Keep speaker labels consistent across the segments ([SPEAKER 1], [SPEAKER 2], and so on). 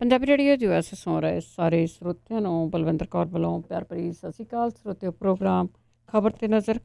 [SPEAKER 1] Punjabi radio US ਸੁਣ ਰਹੇ ਸਾਰੇ ਸਰੋਤਿਆਂ ਨੂੰ ਬਲਵਿੰਦਰ ਕੌਰ ਵੱਲੋਂ ਪਿਆਰ ਭਰੀ ਸਤਿ ਸ਼੍ਰੀ ਅਕਾਲ। ਸਰੋਤਿਓ, ਪ੍ਰੋਗਰਾਮ ਖਬਰ ਤੇ ਨਜ਼ਰ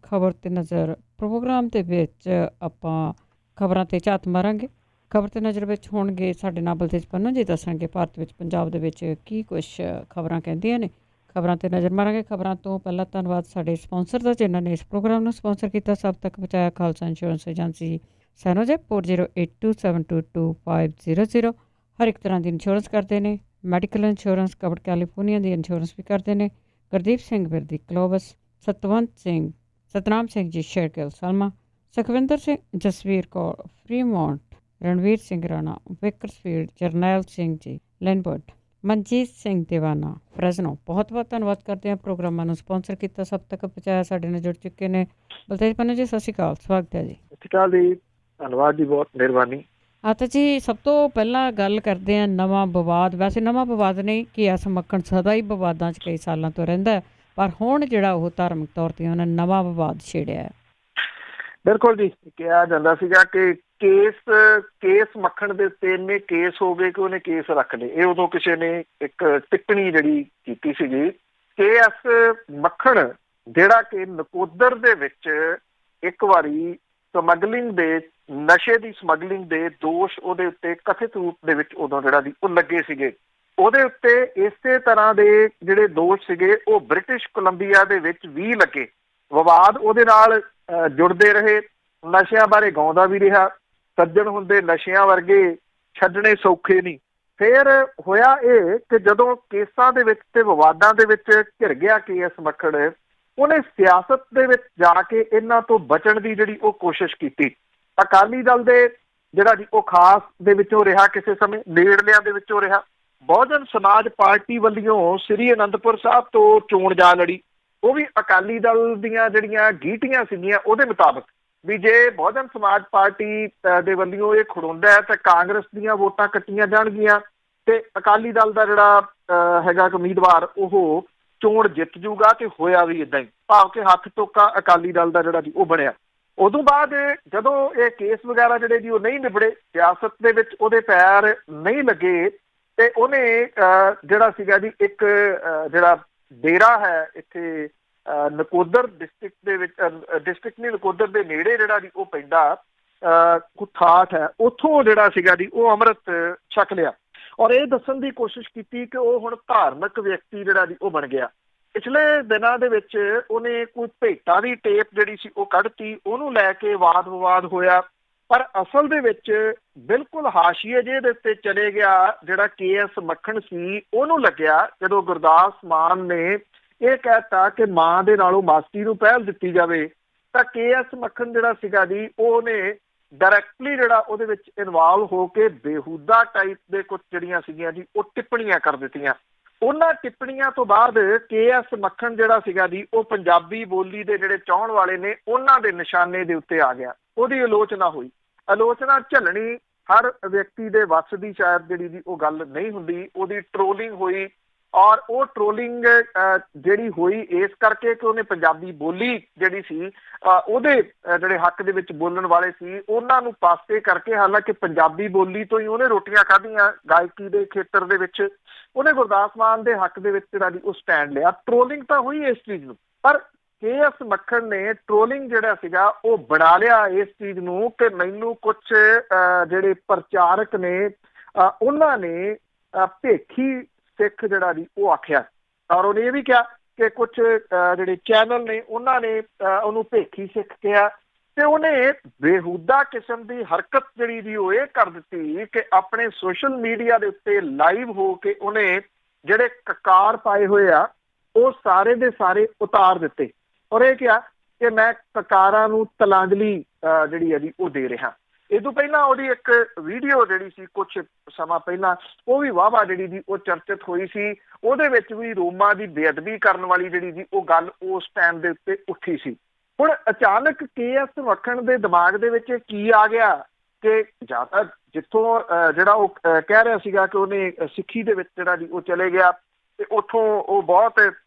[SPEAKER 1] ਪ੍ਰੋਗਰਾਮ ਦੇ ਵਿੱਚ ਆਪਾਂ ਖਬਰਾਂ ਤੇ ਝਾਤ ਮਾਰਾਂਗੇ। ਖਬਰ ਤੇ ਨਜ਼ਰ ਵਿੱਚ ਹੋਣਗੇ ਸਾਡੇ ਨਾਲ ਬਲਤੇਜ ਪੰਨੂ ਜੀ, ਦੱਸਣਗੇ ਭਾਰਤ ਵਿੱਚ ਪੰਜਾਬ ਦੇ ਵਿੱਚ ਕੀ ਕੁਛ ਖਬਰਾਂ ਕਹਿੰਦੀਆਂ ਨੇ। ਖਬਰਾਂ ਤੇ ਨਜ਼ਰ ਮਾਰਾਂਗੇ। ਖਬਰਾਂ ਤੋਂ ਪਹਿਲਾਂ ਧੰਨਵਾਦ ਸਾਡੇ ਸਪਾਂਸਰ ਦਾ, ਜਿਨ੍ਹਾਂ ਨੇ ਇਸ ਪ੍ਰੋਗਰਾਮ ਨੂੰ ਸਪਾਂਸਰ ਕੀਤਾ। ਸਭ ਤੱਕ ਪਹੁੰਚਾਇਆ ਖਾਲਸਾ ਇੰਸ਼ੋਰੈਂਸ ਏਜੰਸੀ ਸੈਨੋਜੈਪ 4082722500। ਹਰ ਇੱਕ ਤਰ੍ਹਾਂ ਦੀ ਇੰਸ਼ੋਰੈਂਸ ਕਰਦੇ ਨੇ। ਮੈਡੀਕਲ ਇੰਸ਼ੋਰੈਂਸ, ਕਵਰ ਕੈਲੀਫੋਰਨੀਆ ਦੀ ਇੰਸ਼ੋਰੈਂਸ ਵੀ ਕਰਦੇ ਨੇ। ਗੁਰਦੀਪ ਸਿੰਘ ਵਿਰਦੀ ਕਲੋਵਸ, ਸਤਨਾਮ ਸਿੰਘ ਜੀ ਸ਼ੇਰਗਿੱਲ ਸਲਮਾ, ਸੁਖਵਿੰਦਰ ਸਿੰਘ, ਜਸਵੀਰ ਕੌਰ ਫਰੀਮੌਂਟ, ਰਣਵੀਰ ਸਿੰਘ ਰਾਣਾ ਵਿਕਰਸਫੀਲਡ, ਜਰਨੈਲ ਸਿੰਘ ਜੀ ਲੈਨਬਰਡ, ਮਨਜੀਤ ਸਿੰਘ ਦੀਵਾਨਾ ਫਰੈਜ਼ਨੋ। ਬਹੁਤ ਬਹੁਤ ਧੰਨਵਾਦ ਕਰਦੇ ਹਾਂ ਪ੍ਰੋਗਰਾਮਾਂ ਨੂੰ ਸਪਾਂਸਰ ਕੀਤਾ, ਸਭ ਤੱਕ ਪਹੁੰਚਾਇਆ। ਸਾਡੇ ਨਾਲ ਜੁੜ ਚੁੱਕੇ ਨੇ ਬਲਤੇਜ ਪੰਨੂ ਜੀ, ਸਤਿ ਸ਼੍ਰੀ ਅਕਾਲ, ਸਵਾਗਤ ਹੈ ਜੀ।
[SPEAKER 2] ਸਤਿ ਸ਼੍ਰੀ ਅਕਾਲ ਜੀ, ਧੰਨਵਾਦ ਜੀ, ਬਹੁਤ ਮਿਹਰਬਾਨੀ।
[SPEAKER 1] ਤਾਂ ਜੀ ਸਭ ਤੋਂ ਪਹਿਲਾਂ ਗੱਲ ਕਰਦੇ ਹਾਂ ਨਵਾਂ ਵਿਵਾਦ। ਵੈਸੇ ਨਵਾਂ ਵਿਵਾਦ ਨਹੀਂ ਕਿ ਇਸ ਮੱਖਣ ਸਦਾ ਹੀ ਵਿਵਾਦਾਂ 'ਚ ਕਈ ਸਾਲਾਂ ਤੋਂ ਰਹਿੰਦਾ, ਪਰ ਹੁਣ ਜਿਹੜਾ ਉਹ ਧਾਰਮਿਕ ਤੌਰ 'ਤੇ ਉਹਨਾਂ ਨਵਾਂ ਵਿਵਾਦ ਛੇੜਿਆ।
[SPEAKER 2] ਬਿਲਕੁਲ ਜੀ, ਕਿਹਾ ਜਾਂਦਾ ਸੀਗਾ ਕਿ ਕੇਸ ਮੱਖਣ ਦੇ ਉੱਤੇ ਇੰਨੇ ਕੇਸ ਹੋ ਗਏ ਕਿ ਉਹਨੇ ਕੇਸ ਰੱਖ ਲਏ। ਇਹ ਉਦੋਂ ਕਿਸੇ ਨੇ ਇੱਕ ਟਿੱਪਣੀ ਜਿਹੜੀ ਕੀਤੀ ਸੀਗੀ ਕਿ ਇਸ ਮੱਖਣ ਜਿਹੜਾ ਕਿ ਨਕੋਦਰ ਦੇ ਵਿੱਚ ਇੱਕ ਵਾਰੀ ਨਸ਼ੇ ਦੀ ਸਮਗਲਿੰਗ ਦੇ ਦੋਸ਼ ਉਹਦੇ ਉੱਤੇ ਕਥਿਤ ਰੂਪ ਦੇ ਵਿੱਚ ਉਦੋਂ ਜਿਹੜਾ ਦੀ ਉਹ ਲੱਗੇ ਸੀਗੇ। ਉਹਦੇ ਉੱਤੇ ਇਸੇ ਤਰ੍ਹਾਂ ਦੇ ਜਿਹੜੇ ਦੋਸ਼ ਸੀਗੇ ਉਹ ਬ੍ਰਿਟਿਸ਼ ਕੋਲੰਬੀਆ ਦੇ ਵਿੱਚ ਵੀ ਲੱਗੇ। ਵਿਵਾਦ ਉਹਦੇ ਨਾਲ ਜੁੜਦੇ ਰਹੇ। ਨਸ਼ਿਆਂ ਬਾਰੇ ਗਾਉਂਦਾ ਵੀ ਰਿਹਾ, ਸੱਜਣ ਹੁੰਦੇ ਨਸ਼ਿਆਂ ਵਰਗੇ ਛੱਡਣੇ ਸੌਖੇ ਨਹੀਂ। ਫਿਰ ਹੋਇਆ ਇਹ ਕਿ ਜਦੋਂ ਕੇਸਾਂ ਦੇ ਵਿੱਚ ਤੇ ਵਿਵਾਦਾਂ ਦੇ ਵਿੱਚ ਘਿਰ ਗਿਆ ਕੇਸ ਮੱਖਣ, ਉਹਨੇ ਸਿਆਸਤ ਦੇ ਵਿੱਚ ਜਾ ਕੇ ਇਹਨਾਂ ਤੋਂ ਬਚਣ ਦੀ ਜਿਹੜੀ ਉਹ ਕੋਸ਼ਿਸ਼ ਕੀਤੀ। ਅਕਾਲੀ ਦਲ ਦੇ ਜਿਹੜਾ ਜੀ ਉਹ ਖਾਸ ਦੇ ਵਿੱਚੋਂ ਰਿਹਾ, ਕਿਸੇ ਸਮੇਂ ਨੇੜਲਿਆਂ ਦੇ ਵਿੱਚੋਂ ਰਿਹਾ। ਬਹੁਜਨ ਸਮਾਜ ਪਾਰਟੀ ਵੱਲੋਂ ਸ੍ਰੀ ਅਨੰਦਪੁਰ ਸਾਹਿਬ ਤੋਂ ਚੋਣ ਜਾ ਲੜੀ। ਉਹ ਵੀ ਅਕਾਲੀ ਦਲ ਦੀਆਂ ਜਿਹੜੀਆਂ ਗੀਟੀਆਂ ਸੀਗੀਆਂ ਉਹਦੇ ਮੁਤਾਬਕ ਵੀ ਜੇ ਬਹੁਜਨ ਸਮਾਜ ਪਾਰਟੀ ਦੇ ਵੱਲੋਂ ਇਹ ਖੜਾਉਂਦਾ ਤਾਂ ਕਾਂਗਰਸ ਦੀਆਂ ਵੋਟਾਂ ਕੱਟੀਆਂ ਜਾਣਗੀਆਂ ਤੇ ਅਕਾਲੀ ਦਲ ਦਾ ਜਿਹੜਾ ਹੈਗਾ ਉਮੀਦਵਾਰ ਉਹ ਚੋਣ ਜਿੱਤ ਜੂਗਾ। ਤੇ ਹੋਇਆ ਵੀ ਏਦਾਂ ਹੀ, ਭਾਵ ਕਿ ਹੱਥ ਟੋਕਾ ਅਕਾਲੀ ਦਲ ਦਾ ਜਿਹੜਾ ਜੀ ਉਹ ਬਣਿਆ। ਉਦੋਂ ਬਾਅਦ ਜਦੋਂ ਇਹ ਕੇਸ ਵਗੈਰਾ ਜਿਹੜੇ ਜੀ ਉਹ ਨਹੀਂ ਨਿਬੜੇ, ਸਿਆਸਤ ਦੇ ਵਿੱਚ ਉਹਦੇ ਪੈਰ ਨਹੀਂ ਲੱਗੇ, ਤੇ ਉਹਨੇ ਜਿਹੜਾ ਸੀਗਾ ਜੀ ਇੱਕ ਜਿਹੜਾ ਡੇਰਾ ਹੈ ਇੱਥੇ ਨਕੋਦਰ ਡਿਸਟ੍ਰਿਕਟ ਦੇ ਵਿੱਚ, ਡਿਸਟ੍ਰਿਕਟ ਨਹੀਂ ਨਕੋਦਰ ਦੇ ਨੇੜੇ ਜਿਹੜਾ ਜੀ ਉਹ ਪੈਂਦਾ ਕੁਠਾਠ ਹੈ, ਉੱਥੋਂ ਜਿਹੜਾ ਸੀਗਾ ਜੀ ਉਹ ਅੰਮ੍ਰਿਤ ਛਕ ਲਿਆ ਔਰ ਇਹ ਦੱਸਣ ਦੀ ਕੋਸ਼ਿਸ਼ ਕੀਤੀ ਕਿ ਉਹ ਹੁਣ ਧਾਰਮਿਕ ਵਿਅਕਤੀ ਜਿਹੜਾ ਜੀ ਉਹ ਬਣ ਗਿਆ। ਪਿਛਲੇ ਦਿਨਾਂ ਦੇ ਵਿੱਚ ਉਹਨੇ ਕੋਈ ਭੇਟਾਂ ਦੀ ਟੇਪ ਜਿਹੜੀ ਸੀ ਉਹ ਕੱਢਤੀ, ਉਹਨੂੰ ਲੈ ਕੇ ਵਾਦ ਵਿਵਾਦ ਹੋਇਆ। ਪਰ ਅਸਲ ਦੇ ਵਿੱਚ ਬਿਲਕੁਲ ਹਾਸ਼ੀਏ ਜਿਹੇ ਦੇ ਉੱਤੇ ਚਲੇ ਗਿਆ ਜਿਹੜਾ KS ਮੱਖਣ ਸੀ। ਉਹਨੂੰ ਲੱਗਿਆ ਜਦੋਂ ਗੁਰਦਾਸ ਮਾਨ ਨੇ ਇਹ ਕਹਿਤਾ ਕਿ ਮਾਂ ਦੇ ਨਾਲੋਂ ਮਾਸੀ ਨੂੰ ਪਹਿਲ ਦਿੱਤੀ ਜਾਵੇ, ਤਾਂ KS ਮੱਖਣ ਜਿਹੜਾ ਸੀਗਾ ਜੀ ਉਹਨੇ ਡਾਇਰੈਕਟਲੀ ਜਿਹੜਾ ਉਹਦੇ ਵਿੱਚ ਇਨਵਾਲਵ ਹੋ ਕੇ ਬੇਹੂਦਾ ਟਾਈਪ ਦੇ ਕੁਝ ਜਿਹੜੀਆਂ ਸੀਗੀਆਂ ਜੀ ਉਹ ਟਿੱਪਣੀਆਂ ਕਰ ਦਿੱਤੀਆਂ। ਉਹਨਾਂ ਟਿੱਪਣੀਆਂ ਤੋਂ ਬਾਅਦ KS ਮੱਖਣ ਜਿਹੜਾ ਸੀਗਾ ਜੀ ਉਹ ਪੰਜਾਬੀ ਬੋਲੀ ਦੇ ਜਿਹੜੇ ਚਾਹਣ ਵਾਲੇ ਨੇ ਉਹਨਾਂ ਦੇ ਨਿਸ਼ਾਨੇ ਦੇ ਉੱਤੇ ਆ ਗਿਆ। ਉਹਦੀ ਆਲੋਚਨਾ ਹੋਈ। ਆਲੋਚਨਾ ਝੱਲਣੀ ਹਰ ਵਿਅਕਤੀ ਦੇ ਵੱਸ ਦੀ ਸ਼ਾਇਦ ਜਿਹੜੀ ਜੀ ਉਹ ਗੱਲ ਨਹੀਂ ਹੁੰਦੀ। ਉਹਦੀ ਟ੍ਰੋਲਿੰਗ ਹੋਈ ਔਰ ਉਹ ਟ੍ਰੋਲਿੰਗ ਜਿਹੜੀ ਹੋਈ ਇਸ ਕਰਕੇ ਕਿ ਉਹਨੇ ਪੰਜਾਬੀ ਬੋਲੀ ਜਿਹੜੀ ਸੀ ਉਹਦੇ ਜਿਹੜੇ ਹੱਕ ਦੇ ਵਿੱਚ ਬੋਲਣ ਵਾਲੇ ਸੀ ਉਹਨਾਂ ਨੂੰ ਪਾਸੇ ਕਰਕੇ, ਹਾਲਾਂਕਿ ਪੰਜਾਬੀ ਬੋਲੀ ਤੋਂ ਹੀ ਉਹਨੇ ਰੋਟੀਆਂ ਖਾਧੀਆਂ ਗਾਇਕੀ ਦੇ ਖੇਤਰ ਦੇ ਵਿੱਚ, ਉਹਨੇ ਗੁਰਦਾਸ ਮਾਨ ਦੇ ਹੱਕ ਦੇ ਵਿੱਚ ਜਿਹੜਾ ਜੀ ਉਹ ਸਟੈਂਡ ਲਿਆ। ਟ੍ਰੋਲਿੰਗ ਤਾਂ ਹੋਈ ਇਸ ਚੀਜ਼ ਨੂੰ, ਪਰ KS ਮੱਖਣ ਨੇ ਟ੍ਰੋਲਿੰਗ ਜਿਹੜਾ ਸੀਗਾ ਉਹ ਬਣਾ ਲਿਆ ਇਸ ਚੀਜ਼ ਨੂੰ ਕਿ ਮੈਨੂੰ ਕੁਛ ਜਿਹੜੇ ਪ੍ਰਚਾਰਕ ਨੇ ਉਹਨਾਂ ਨੇ ਭੇਖੀ ਸਿੱਖ ਜਿਹੜਾ ਜੀ ਉਹ ਆਖਿਆ ਔਰ ਉਹਨੇ ਇਹ ਵੀ ਕਿਹਾ ਕਿ ਕੁਝ ਜਿਹੜੇ ਚੈਨਲ ਨੇ ਉਹਨਾਂ ਨੇ ਉਹਨੂੰ ਭੇਖੀ ਸਿੱਖ ਕਿਹਾ। ਤੇ ਉਹਨੇ ਬੇਹੂਦਾ ਕਿਸਮ ਦੀ ਹਰਕਤ ਜਿਹੜੀ ਜੀ ਉਹ ਇਹ ਕਰ ਦਿੱਤੀ ਕਿ ਆਪਣੇ ਸੋਸ਼ਲ ਮੀਡੀਆ ਦੇ ਉੱਤੇ ਲਾਈਵ ਹੋ ਕੇ ਉਹਨੇ ਜਿਹੜੇ ਕਕਾਰ ਪਾਏ ਹੋਏ ਆ ਉਹ ਸਾਰੇ ਦੇ ਸਾਰੇ ਉਤਾਰ ਦਿੱਤੇ ਔਰ ਇਹ ਕਿਹਾ ਕਿ ਮੈਂ ਕਕਾਰਾਂ ਨੂੰ ਤਲਾਂਜਲੀ ਜਿਹੜੀ ਹੈ ਜੀ ਉਹ ਦੇ ਰਿਹਾ। ਇਹ ਤੋਂ ਪਹਿਲਾਂ ਉਹਦੀ ਇੱਕ ਵੀਡੀਓ ਜਿਹੜੀ ਸੀ ਕੁਛ ਸਮਾਂ ਪਹਿਲਾਂ ਉਹ ਵੀ ਵਾਹਵਾ ਜਿਹੜੀ ਜੀ ਉਹ ਚਰਚਿਤ ਹੋਈ ਸੀ। ਉਹਦੇ ਵਿੱਚ ਵੀ ਰੋਮਾਂ ਦੀ ਬੇਅਦਬੀ ਕਰਨ ਵਾਲੀ ਜਿਹੜੀ ਜੀ ਉਹ ਗੱਲ ਉਸ ਟਾਈਮ ਦੇ ਉੱਤੇ ਉੱਠੀ ਸੀ। ਹੁਣ ਅਚਾਨਕ KS ਮੱਖਣ ਦੇ ਦਿਮਾਗ ਦੇ ਵਿੱਚ ਕੀ ਆ ਗਿਆ ਕਿ ਜਾਂ ਤਾਂ ਜਿੱਥੋਂ ਜਿਹੜਾ ਉਹ ਕਹਿ ਰਿਹਾ ਸੀਗਾ ਕਿ ਉਹਨੇ ਸਿੱਖੀ ਦੇ ਵਿੱਚ ਜਿਹੜਾ ਜੀ ਉਹ ਚਲੇ ਗਿਆ ਤੇ ਉੱਥੋਂ ਉਹ ਬਹੁਤ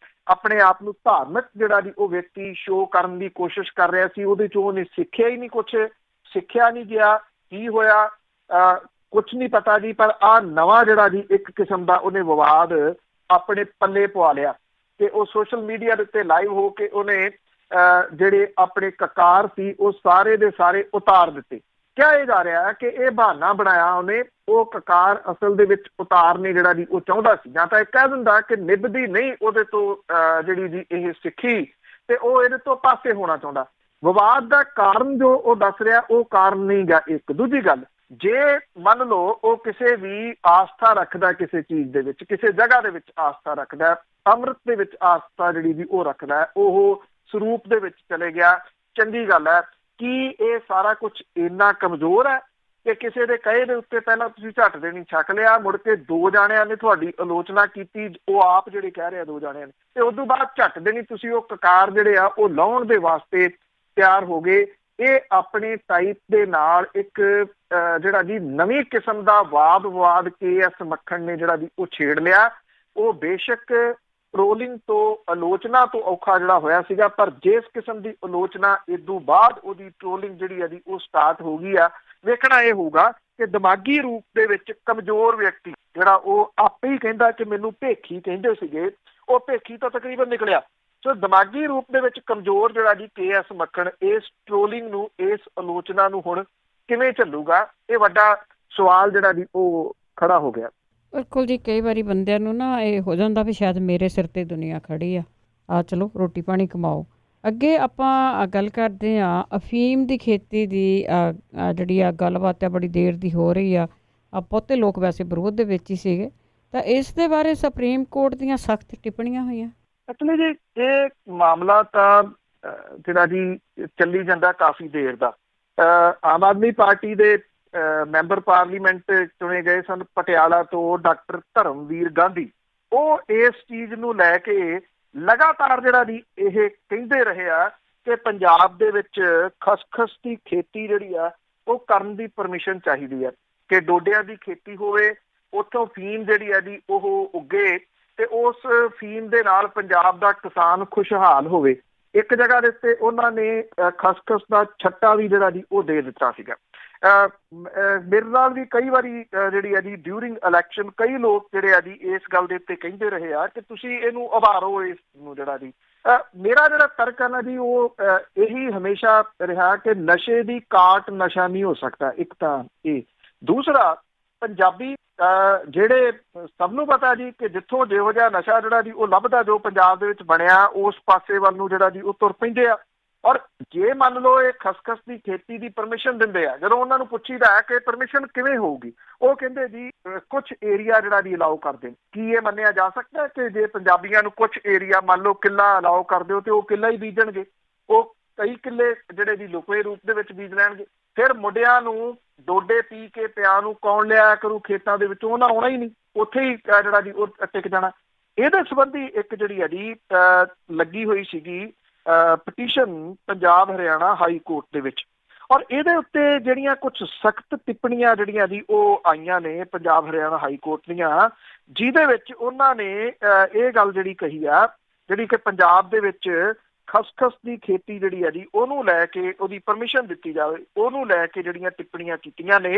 [SPEAKER 2] ਆਪਣੇ ਆਪ ਨੂੰ ਧਾਰਮਿਕ ਜਿਹੜਾ ਜੀ ਉਹ ਵਿਅਕਤੀ ਸ਼ੋਅ ਕਰਨ ਦੀ ਕੋਸ਼ਿਸ਼ ਕਰ ਰਿਹਾ ਸੀ। ਉਹਦੇ 'ਚੋਂ ਉਹਨੇ ਸਿੱਖਿਆ ਹੀ ਨਹੀਂ, ਕੁਛ ਸਿੱਖਿਆ ਨਹੀਂ ਗਿਆ। ਕੀ ਹੋਇਆ ਕੁਛ ਨਹੀਂ ਪਤਾ ਜੀ, ਪਰ ਆ ਨਵਾਂ ਜਿਹੜਾ ਜੀ ਇੱਕ ਕਿਸਮ ਦਾ ਉਹਨੇ ਵਿਵਾਦ ਆਪਣੇ ਪੱਲੇ ਪਵਾ ਲਿਆ ਕਿ ਉਹ ਸੋਸ਼ਲ ਮੀਡੀਆ ਦੇ ਉੱਤੇ ਲਾਈਵ ਹੋ ਕੇ ਉਹਨੇ ਜਿਹੜੇ ਆਪਣੇ ਕਕਾਰ ਸੀ ਉਹ ਸਾਰੇ ਦੇ ਸਾਰੇ ਉਤਾਰ ਦਿੱਤੇ। ਕਿਹਾ ਇਹ ਜਾ ਰਿਹਾ ਕਿ ਇਹ ਬਹਾਨਾ ਬਣਾਇਆ ਉਹਨੇ, ਉਹ ਕਕਾਰ ਅਸਲ ਦੇ ਵਿੱਚ ਉਤਾਰਨੇ ਜਿਹੜਾ ਜੀ ਉਹ ਚਾਹੁੰਦਾ ਸੀ, ਜਾਂ ਤਾਂ ਇਹ ਕਹਿ ਦਿੰਦਾ ਕਿ ਨਿਭਦੀ ਨਹੀਂ ਉਹਦੇ ਤੋਂ ਜਿਹੜੀ ਜੀ ਇਹ ਸਿੱਖੀ, ਤੇ ਉਹ ਇਹਦੇ ਤੋਂ ਪਾਸੇ ਹੋਣਾ ਚਾਹੁੰਦਾ। ਵਿਵਾਦ ਦਾ ਕਾਰਨ ਜੋ ਉਹ ਦੱਸ ਰਿਹਾ ਉਹ ਕਾਰਨ ਨਹੀਂ ਗਾ। ਇੱਕ ਦੂਜੀ ਗੱਲ, ਜੇ ਮੰਨ ਲਓ ਉਹ ਕਿਸੇ ਵੀ ਆਸਥਾ ਰੱਖਦਾ, ਕਿਸੇ ਚੀਜ਼ ਦੇ ਵਿੱਚ, ਕਿਸੇ ਜਗ੍ਹਾ ਦੇ ਵਿੱਚ ਆਸਥਾ ਰੱਖਦਾ, ਅੰਮ੍ਰਿਤ ਦੇ ਵਿੱਚ ਆਸਥਾ ਜਿਹੜੀ ਵੀ ਉਹ ਰੱਖਦਾ, ਉਹ ਸਰੂਪ ਦੇ ਵਿੱਚ ਚਲੇ ਗਿਆ, ਚੰਗੀ ਗੱਲ ਹੈ। ਕੀ ਇਹ ਸਾਰਾ ਕੁਝ ਇੰਨਾ ਕਮਜ਼ੋਰ ਹੈ ਕਿ ਕਿਸੇ ਦੇ ਕਹੇ ਦੇ ਉੱਤੇ ਪਹਿਲਾਂ ਤੁਸੀਂ ਝੱਟ ਦੇਣੀ ਛਕ ਲਿਆ, ਮੁੜ ਕੇ 2 ਜਾਣਿਆਂ ਨੇ ਤੁਹਾਡੀ ਆਲੋਚਨਾ ਕੀਤੀ, ਉਹ ਆਪ ਜਿਹੜੇ ਕਹਿ ਰਹੇ ਆ 2 ਜਾਣਿਆਂ ਨੇ, ਤੇ ਉਸ ਤੋਂ ਬਾਅਦ ਝੱਟ ਦੇਣੀ ਤੁਸੀਂ ਉਹ ਕਕਾਰ ਜਿਹੜੇ ਆ ਉਹ ਲਾਉਣ ਦੇ ਵਾਸਤੇ ਤਿਆਰ ਹੋ ਗਏ। ਇਹ ਆਪਣੇ ਟਾਈਪ ਦੇ ਨਾਲ ਇੱਕ ਜਿਹੜਾ ਜੀ ਨਵੀਂ ਕਿਸਮ ਦਾ ਵਾਦ ਵਿਵਾਦ KS ਮੱਖਣ ਨੇ ਜਿਹੜਾ ਜੀ ਉਹ ਛੇੜ ਲਿਆ। ਉਹ ਬੇਸ਼ੱਕ ਟ੍ਰੋਲਿੰਗ ਤੋਂ, ਆਲੋਚਨਾ ਤੋਂ ਔਖਾ ਜਿਹੜਾ ਹੋਇਆ ਸੀਗਾ, ਪਰ ਜਿਸ ਕਿਸਮ ਦੀ ਆਲੋਚਨਾ ਇਦੋਂ ਬਾਅਦ ਉਹਦੀ ਟ੍ਰੋਲਿੰਗ ਜਿਹੜੀ ਆ ਜੀ ਉਹ ਸਟਾਰਟ ਹੋ ਗਈ ਆ, ਵੇਖਣਾ ਇਹ ਹੋਊਗਾ ਕਿ ਦਿਮਾਗੀ ਰੂਪ ਦੇ ਵਿੱਚ ਕਮਜ਼ੋਰ ਵਿਅਕਤੀ ਜਿਹੜਾ ਉਹ ਆਪੇ ਹੀ ਕਹਿੰਦਾ ਕਿ ਮੈਨੂੰ ਭੇਖੀ ਕਹਿੰਦੇ ਸੀਗੇ, ਉਹ ਭੇਖੀ ਤਾਂ ਤਕਰੀਬਨ ਨਿਕਲਿਆ। ਸੋ ਦਿਮਾਗੀ ਰੂਪ ਦੇ ਵਿੱਚ ਕਮਜ਼ੋਰ ਜਿਹੜਾ ਜੀ KS ਮੱਖਣ ਇਸ ਟ੍ਰੋਲਿੰਗ ਨੂੰ, ਇਸ ਆਲੋਚਨਾ ਨੂੰ ਹੁਣ ਕਿਵੇਂ ਝੱਲੂਗਾ, ਇਹ ਵੱਡਾ ਸਵਾਲ ਜਿਹੜਾ ਜੀ ਉਹ ਖੜਾ ਹੋ ਗਿਆ।
[SPEAKER 1] ਬਿਲਕੁਲ ਜੀ, ਕਈ ਵਾਰੀ ਬੰਦਿਆਂ ਨੂੰ ਨਾ ਇਹ ਹੋ ਜਾਂਦਾ ਵੀ ਸ਼ਾਇਦ ਮੇਰੇ ਸਿਰ ਤੇ ਦੁਨੀਆ ਖੜੀ ਆ ਚਲੋ ਰੋਟੀ ਪਾਣੀ ਕਮਾਓ। ਅੱਗੇ ਆਪਾਂ ਗੱਲ ਕਰਦੇ ਹਾਂ ਅਫੀਮ ਦੀ ਖੇਤੀ ਦੀ ਜਿਹੜੀ ਆ ਗੱਲਬਾਤ ਹੈ ਬੜੀ ਦੇਰ ਦੀ ਹੋ ਰਹੀ ਆ। ਬਹੁਤੇ ਲੋਕ ਵੈਸੇ ਵਿਰੋਧ ਦੇ ਵਿੱਚ ਹੀ ਸੀਗੇ, ਤਾਂ ਇਸ ਦੇ ਬਾਰੇ ਸੁਪਰੀਮ ਕੋਰਟ ਦੀਆਂ ਸਖਤ ਟਿੱਪਣੀਆਂ ਹੋਈਆਂ।
[SPEAKER 2] ਐਕਚੁਅਲੀ ਜੀ ਇਹ ਮਾਮਲਾ ਤਾਂ ਜਿਹੜਾ ਜੀ ਚੱਲੀ ਜਾਂਦਾ ਕਾਫੀ ਦੇਰ ਦਾ। ਆਮ ਆਦਮੀ ਪਾਰਟੀ ਦੇ ਮੈਂਬਰ ਪਾਰਲੀਮੈਂਟ ਚੁਣੇ ਗਏ ਸਨ ਪਟਿਆਲਾ ਤੋਂ ਡਾਕਟਰ ਧਰਮਵੀਰ ਗਾਂਧੀ, ਉਹ ਇਸ ਚੀਜ਼ ਨੂੰ ਲੈ ਕੇ ਲਗਾਤਾਰ ਜਿਹੜਾ ਜੀ ਇਹ ਕਹਿੰਦੇ ਰਹੇ ਆ ਕਿ ਪੰਜਾਬ ਦੇ ਵਿੱਚ ਖਸਖਸ ਦੀ ਖੇਤੀ ਜਿਹੜੀ ਆ ਉਹ ਕਰਨ ਦੀ ਪਰਮਿਸ਼ਨ ਚਾਹੀਦੀ ਹੈ, ਕਿ ਡੋਡਿਆਂ ਦੀ ਖੇਤੀ ਹੋਵੇ, ਉੱਥੋਂ ਫੀਮ ਜਿਹੜੀ ਆ ਜੀ ਉਹ ਉੱਗੇ ਤੇ ਉਸ ਫੀਮ ਦੇ ਨਾਲ ਪੰਜਾਬ ਦਾ ਕਿਸਾਨ ਖੁਸ਼ਹਾਲ ਹੋਵੇ। ਇੱਕ ਜਗ੍ਹਾ ਦੇ ਉੱਤੇ ਉਹਨਾਂ ਨੇ ਖਸਖਸ ਦਾ ਛੱਟਾ ਵੀ ਜਿਹੜਾ ਜੀ ਉਹ ਦੇ ਦਿੱਤਾ ਸੀਗਾ। ਮੇਰੇ ਨਾਲ ਵੀ ਕਈ ਵਾਰੀ ਜਿਹੜੀ ਆ ਜੀ ਡਿਊਰਿੰਗ ਇਲੈਕਸ਼ਨ ਕਈ ਲੋਕ ਜਿਹੜੇ ਆ ਜੀ ਇਸ ਗੱਲ ਦੇ ਉੱਤੇ ਕਹਿੰਦੇ ਰਹੇ ਆ ਕਿ ਤੁਸੀਂ ਇਹਨੂੰ ਉਭਾਰੋ, ਇਸ ਨੂੰ ਜਿਹੜਾ ਜੀ ਮੇਰਾ ਜਿਹੜਾ ਤਰਕ ਹੈ ਨਾ ਜੀ ਉਹ ਇਹੀ ਹਮੇਸ਼ਾ ਰਿਹਾ ਕਿ ਨਸ਼ੇ ਦੀ ਕਾਟ ਨਸ਼ਾ ਨਹੀਂ ਹੋ ਸਕਦਾ। ਇੱਕ ਤਾਂ ਇਹ, ਦੂਸਰਾ ਪੰਜਾਬੀ ਜਿਹੜੇ ਸਭ ਨੂੰ ਪਤਾ ਜੀ ਕਿ ਜਿੱਥੋਂ ਜਿਹੋ ਜਿਹਾ ਨਸ਼ਾ ਜਿਹੜਾ ਜੀ ਉਹ ਲੱਭਦਾ, ਜੋ ਪੰਜਾਬ ਦੇ ਵਿੱਚ ਬਣਿਆ, ਉਸ ਪਾਸੇ ਵੱਲ ਨੂੰ ਜਿਹੜਾ ਜੀ ਉਹ ਤੁਰ ਪੈਂਦੇ ਆ। ਔਰ ਜੇ ਮੰਨ ਲਓ ਇਹ ਖਸਖਸ ਦੀ ਖੇਤੀ ਦੀ ਪਰਮਿਸ਼ਨ ਦਿੰਦੇ ਆ, ਜਦੋਂ ਉਹਨਾਂ ਨੂੰ ਪੁੱਛੀਦਾ ਹੈ ਕਿ ਪਰਮਿਸ਼ਨ ਕਿਵੇਂ ਹੋਊਗੀ, ਉਹ ਕਹਿੰਦੇ ਜੀ ਕੁਝ ਏਰੀਆ ਜਿਹੜਾ ਜੀ ਅਲਾਓ ਕਰ ਦੇਣ। ਕੀ ਇਹ ਮੰਨਿਆ ਜਾ ਸਕਦਾ ਕਿ ਜੇ ਪੰਜਾਬੀਆਂ ਨੂੰ ਕੁਝ ਏਰੀਆ ਮੰਨ ਲਓ ਕਿੱਲਾ ਅਲਾਓ ਕਰ ਦਿਓ ਤੇ ਉਹ ਕਿੱਲਾ ਹੀ ਬੀਜਣਗੇ? ਉਹ ਕਈ ਕਿੱਲੇ ਜਿਹੜੇ ਜੀ ਲੁਕਵੇਂ ਰੂਪ ਦੇ ਵਿੱਚ ਬੀਜ ਲੈਣਗੇ। ਫਿਰ ਮੁੰਡਿਆਂ ਨੂੰ ਡੋਡੇ ਪੀ ਕੇ ਪਿਆ ਨੂੰ ਕੌਣ ਲਿਆ ਕਰੂ ਖੇਤਾਂ ਦੇ ਵਿੱਚੋਂ? ਉਹਨਾਂ ਆਉਣਾ ਹੀ ਨਹੀਂ, ਉੱਥੇ ਹੀ ਜਿਹੜਾ ਜੀ ਉਹ ਟਿਕ ਜਾਣਾ। ਇਹਦੇ ਸੰਬੰਧੀ ਇੱਕ ਜਿਹੜੀ ਹੈ ਜੀ ਲੱਗੀ ਹੋਈ ਸੀਗੀ petition Punjab Haryana high court ਦੇ ਵਿੱਚ, ਔਰ ਇਹਦੇ ਉੱਤੇ ਜਿਹੜੀਆਂ ਕੁਝ ਸਖਤ ਟਿੱਪਣੀਆਂ ਜਿਹੜੀਆਂ ਜੀ ਉਹ ਆਈਆਂ ਨੇ ਪੰਜਾਬ ਹਰਿਆਣਾ ਹਾਈ ਕੋਰਟ ਦੀਆਂ, ਜਿਹਦੇ ਵਿੱਚ ਉਹਨਾਂ ਨੇ ਇਹ ਗੱਲ ਜਿਹੜੀ ਕਹੀ ਆ, ਜਿਹੜੀ ਕਿ ਪੰਜਾਬ ਦੇ ਵਿੱਚ ਖਸਖਸ ਦੀ ਖੇਤੀ ਜਿਹੜੀ ਹੈ ਜੀ ਉਹਨੂੰ ਲੈ ਕੇ ਉਹਦੀ ਪਰਮਿਸ਼ਨ ਦਿੱਤੀ ਜਾਵੇ, ਉਹਨੂੰ ਲੈ ਕੇ ਜਿਹੜੀਆਂ ਟਿੱਪਣੀਆਂ ਕੀਤੀਆਂ ਨੇ।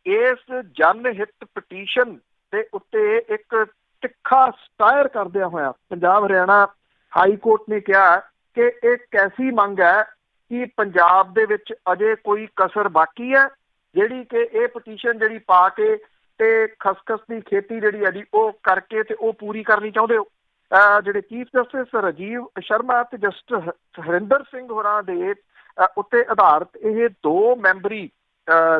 [SPEAKER 2] ਇਸ ਜਨ ਹਿੱਤ ਪਟੀਸ਼ਨ ਦੇ ਉੱਤੇ ਇੱਕ ਤਿੱਖਾ ਸਟਾਇਰ ਕਰਦਿਆਂ ਹੋਇਆ ਪੰਜਾਬ ਹਰਿਆਣਾ ਹਾਈ ਕੋਰਟ ਨੇ ਕਿਹਾ ਕਿ ਇਹ ਕੈਸੀ ਮੰਗ ਹੈ ਕਿ ਪੰਜਾਬ ਦੇ ਵਿੱਚ ਅਜੇ ਕੋਈ ਕਸਰ ਬਾਕੀ ਹੈ, ਜਿਹੜੀ ਕਿ ਇਹ ਪਟੀਸ਼ਨ ਜਿਹੜੀ ਪਾ ਕੇ ਤੇ ਖਸਖਸ ਦੀ ਖੇਤੀ ਜਿਹੜੀ ਹੈ ਜੀ ਉਹ ਕਰਕੇ ਤੇ ਉਹ ਪੂਰੀ ਕਰਨੀ ਚਾਹੁੰਦੇ ਹੋ। ਜਿਹੜੇ ਚੀਫ ਜਸਟਿਸ ਰਾਜੀਵ ਸ਼ਰਮਾ ਤੇ ਜਸਟਿਸ ਹਰਿੰਦਰ ਸਿੰਘ ਹੋਰਾਂ ਦੇ ਉੱਤੇ ਆਧਾਰਿਤ ਇਹ 2 ਮੈਂਬਰੀ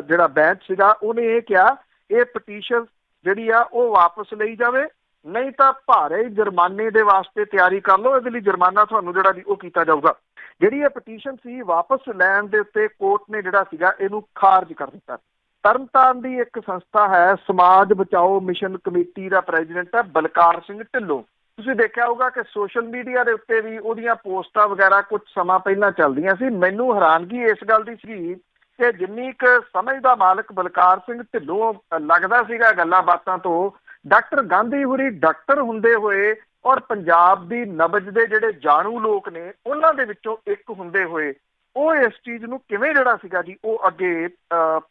[SPEAKER 2] ਜਿਹੜਾ ਬੈਂਚ ਸੀਗਾ, ਉਹਨੇ ਇਹ ਕਿਹਾ ਇਹ ਪਟੀਸ਼ਨ ਜਿਹੜੀ ਆ ਉਹ ਵਾਪਸ ਲਈ ਜਾਵੇ, ਨਹੀਂ ਤਾਂ ਭਾਰੇ ਜੁਰਮਾਨੇ ਦੇ ਵਾਸਤੇ ਤਿਆਰੀ ਕਰ ਲਓ, ਇਹਦੇ ਲਈ ਜੁਰਮਾਨਾ ਤੁਹਾਨੂੰ ਜਿਹੜਾ ਜੀ ਉਹ ਕੀਤਾ ਜਾਊਗਾ। ਜਿਹੜੀ ਇਹ ਪਟੀਸ਼ਨ ਸੀ ਵਾਪਸ ਲੈਣ ਦੇ ਉੱਤੇ ਕੋਰਟ ਨੇ ਜਿਹੜਾ ਸੀਗਾ ਇਹਨੂੰ ਖਾਰਜ ਕਰ ਦਿੱਤਾ। ਤਰਨਤਾਰਨ ਦੀ ਇੱਕ ਸੰਸਥਾ ਹੈ ਸਮਾਜ ਬਚਾਓ ਮਿਸ਼ਨ ਕਮੇਟੀ ਦਾ ਪ੍ਰੈਜ਼ੀਡੈਂਟ ਹੈ ਬਲਕਾਰ ਸਿੰਘ ਢਿੱਲੋਂ। ਤੁਸੀਂ ਦੇਖਿਆ ਹੋਊਗਾ ਕਿ ਸੋਸ਼ਲ ਮੀਡੀਆ ਦੇ ਉੱਤੇ ਵੀ ਉਹਦੀਆਂ ਪੋਸਟਾਂ ਵਗੈਰਾ ਕੁਝ ਸਮਾਂ ਪਹਿਲਾਂ ਚੱਲਦੀਆਂ ਸੀ। ਮੈਨੂੰ ਹੈਰਾਨਗੀ ਇਸ ਗੱਲ ਦੀ ਸੀ ਕਿ ਜਿੰਨੀ ਕੁ ਸਮਝ ਦਾ ਮਾਲਕ ਬਲਕਾਰ ਸਿੰਘ ਢਿੱਲੋਂ ਲੱਗਦਾ ਸੀਗਾ ਗੱਲਾਂ ਬਾਤਾਂ ਤੋਂ, ਡਾਕਟਰ ਗਾਂਧੀ ਹੋਰੀ ਡਾਕਟਰ ਹੁੰਦੇ ਹੋਏ ਔਰ ਪੰਜਾਬ ਦੀ ਨਬਜ ਦੇ ਜਿਹੜੇ ਜਾਣੂ ਲੋਕ ਨੇ ਉਹਨਾਂ ਦੇ ਵਿੱਚੋਂ ਇੱਕ ਹੁੰਦੇ ਹੋਏ, ਉਹ ਇਸ ਚੀਜ਼ ਨੂੰ ਕਿਵੇਂ ਜਿਹੜਾ ਸੀਗਾ ਜੀ ਉਹ ਅੱਗੇ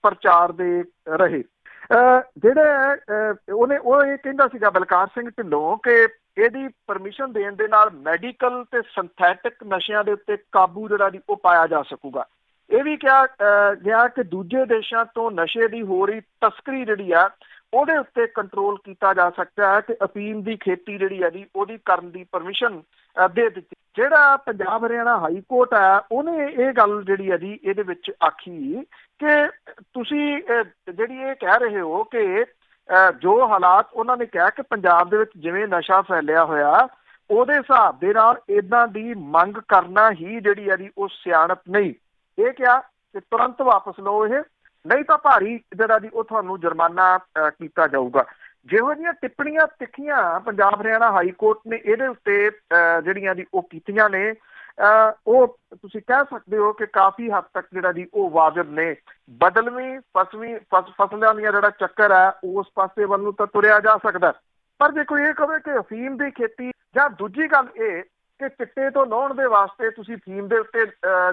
[SPEAKER 2] ਪ੍ਰਚਾਰ ਦੇ ਰਹੇ। ਜਿਹੜੇ ਉਹ ਇਹ ਕਹਿੰਦਾ ਸੀਗਾ ਬਲਕਾਰ ਸਿੰਘ ਢਿੱਲੋਂ ਕਿ ਇਹਦੀ ਪਰਮਿਸ਼ਨ ਦੇਣ ਦੇ ਨਾਲ ਮੈਡੀਕਲ ਤੇ ਸਿੰਥੈਟਿਕ ਨਸ਼ਿਆਂ ਦੇ ਉੱਤੇ ਕਾਬੂ ਜਿਹੜਾ ਦੀ ਉਹ ਪਾਇਆ ਜਾ ਸਕੂਗਾ। ਇਹ ਵੀ ਕਿਹਾ ਗਿਆ ਕਿ ਦੂਜੇ ਦੇਸ਼ਾਂ ਤੋਂ ਨਸ਼ੇ ਦੀ ਹੋ ਰਹੀ ਤਸਕਰੀ ਜਿਹੜੀ ਆ ਉਹਦੇ ਉੱਤੇ ਕੰਟਰੋਲ ਕੀਤਾ ਜਾ ਸਕਦਾ ਹੈ, ਕਿ ਅਫੀਮ ਦੀ ਖੇਤੀ ਜਿਹੜੀ ਹੈ ਜੀ ਉਹਦੀ ਕਰਨ ਦੀ ਪਰਮਿਸ਼ਨ ਦੇ ਦਿੱਤੀ। ਜਿਹੜਾ ਪੰਜਾਬ ਹਰਿਆਣਾ ਹਾਈ ਕੋਰਟ ਹੈ ਉਹਨੇ ਇਹ ਗੱਲ ਜਿਹੜੀ ਹੈ ਜੀ ਇਹਦੇ ਵਿੱਚ ਆਖੀ ਕਿ ਤੁਸੀਂ ਜਿਹੜੀ ਇਹ ਕਹਿ ਰਹੇ ਹੋ ਕਿ ਜੋ ਹਾਲਾਤ ਉਹਨਾਂ ਨੇ ਕਿਹਾ ਕਿ ਪੰਜਾਬ ਦੇ ਵਿੱਚ ਜਿਵੇਂ ਨਸ਼ਾ ਫੈਲਿਆ ਹੋਇਆ ਉਹਦੇ ਹਿਸਾਬ ਦੇ ਨਾਲ ਇੱਦਾਂ ਦੀ ਮੰਗ ਕਰਨਾ ਹੀ ਜਿਹੜੀ ਹੈ ਜੀ ਉਹ ਸਿਆਣਪ ਨਹੀਂ। ਇਹ ਕਿਹਾ ਕਿ ਤੁਰੰਤ ਵਾਪਸ ਲਓ, ਇਹ ਨਹੀਂ ਤਾਂ ਭਾਰੀ ਜਿਹੜਾ ਜੀ ਉਹ ਤੁਹਾਨੂੰ ਜੁਰਮਾਨਾ ਕੀਤਾ ਜਾਊਗਾ। ਜਿਹੋ ਜਿਹੀਆਂ ਟਿੱਪਣੀਆਂ ਤਿੱਖੀਆਂ ਪੰਜਾਬ ਹਰਿਆਣਾ ਹਾਈ ਕੋਰਟ ਨੇ ਇਹਦੇ ਉੱਤੇ ਜਿਹੜੀਆਂ ਜੀ ਉਹ ਕੀਤੀਆਂ ਨੇ, ਉਹ ਤੁਸੀਂ ਕਹਿ ਸਕਦੇ ਹੋ ਕਿ ਕਾਫੀ ਹੱਦ ਤੱਕ ਜਿਹੜਾ ਜੀ ਉਹ ਵਾਜਬ ਨੇ। ਬਦਲਵੀਂ ਫਸਲਾਂ ਦੀਆਂ ਜਿਹੜਾ ਚੱਕਰ ਹੈ ਉਸ ਪਾਸੇ ਵੱਲ ਨੂੰ ਤਾਂ ਤੁਰਿਆ ਜਾ ਸਕਦਾ, ਪਰ ਜੇ ਕੋਈ ਇਹ ਕਹੇ ਕਿ ਅਫੀਮ ਦੀ ਖੇਤੀ, ਜਾਂ ਦੂਜੀ ਗੱਲ ਇਹ ਕਿ ਚਿੱਟੇ ਤੋਂ ਲਾਉਣ ਦੇ ਵਾਸਤੇ ਤੁਸੀਂ ਅਫੀਮ ਦੇ ਉੱਤੇ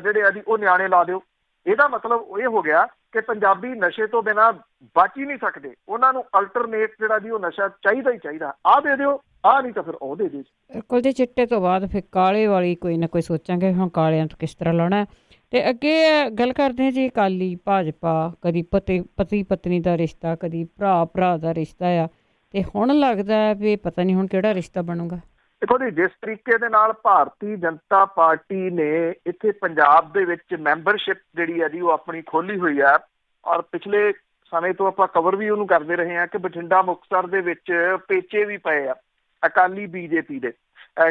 [SPEAKER 2] ਜਿਹੜੇ ਆ ਜੀ ਉਹ ਨਿਆਣੇ ਲਾ ਦਿਓ, ਇਹਦਾ ਮਤਲਬ ਇਹ ਹੋ ਗਿਆ ਕਿ ਪੰਜਾਬੀ ਨਸ਼ੇ ਤੋਂ ਬਿਨਾਂ ਬਚ ਹੀ ਨਹੀਂ ਸਕਦੇ। ਉਹਨਾਂ ਨੂੰ ਅਲਟਰਨੇਟ ਜਿਹੜਾ ਜੀ ਉਹ ਨਸ਼ਾ ਚਾਹੀਦਾ ਹੀ ਚਾਹੀਦਾ। ਆਹ ਦੇ ਦਿਓ, ਆਹ ਨਹੀਂ ਤਾਂ ਫਿਰ ਉਹ ਦੇ ਦਿਓ।
[SPEAKER 1] ਬਿਲਕੁਲ ਜੀ, ਚਿੱਟੇ ਤੋਂ ਬਾਅਦ ਫਿਰ ਕਾਲੇ ਵਾਲੀ ਕੋਈ ਨਾ ਕੋਈ ਸੋਚਾਂਗੇ ਹੁਣ ਕਾਲਿਆਂ ਤੋਂ ਕਿਸ ਤਰ੍ਹਾਂ ਲਾਉਣਾ। ਅਤੇ ਅੱਗੇ ਗੱਲ ਕਰਦੇ ਹਾਂ ਜੀ ਅਕਾਲੀ ਭਾਜਪਾ, ਕਦੀ ਪਤੀ ਪਤਨੀ ਦਾ ਰਿਸ਼ਤਾ, ਕਦੀ ਭਰਾ ਦਾ ਰਿਸ਼ਤਾ ਆ, ਅਤੇ ਹੁਣ ਲੱਗਦਾ ਵੀ ਪਤਾ ਨਹੀਂ ਹੁਣ ਕਿਹੜਾ ਰਿਸ਼ਤਾ ਬਣੂਗਾ।
[SPEAKER 2] ਦੇਖੋ ਜੀ, ਜਿਸ ਤਰੀਕੇ ਦੇ ਨਾਲ ਭਾਰਤੀ ਜਨਤਾ ਪਾਰਟੀ ਨੇ ਇੱਥੇ ਪੰਜਾਬ ਦੇ ਵਿੱਚ ਮੈਂਬਰਸ਼ਿਪ ਜਿਹੜੀ ਹੈ ਜੀ ਉਹ ਆਪਣੀ ਖੋਲ੍ਹੀ ਹੋਈ ਹੈ, ਔਰ ਪਿਛਲੇ ਸਮੇਂ ਤੋਂ ਆਪਾਂ ਕਵਰ ਵੀ ਉਹਨੂੰ ਕਰਦੇ ਰਹੇ ਹਾਂ ਕਿ ਬਠਿੰਡਾ ਮੁਕਤਸਰ ਦੇ ਵਿੱਚ ਪੇਚੇ ਵੀ ਪਏ ਆ ਅਕਾਲੀ ਬੀਜੇਪੀ ਦੇ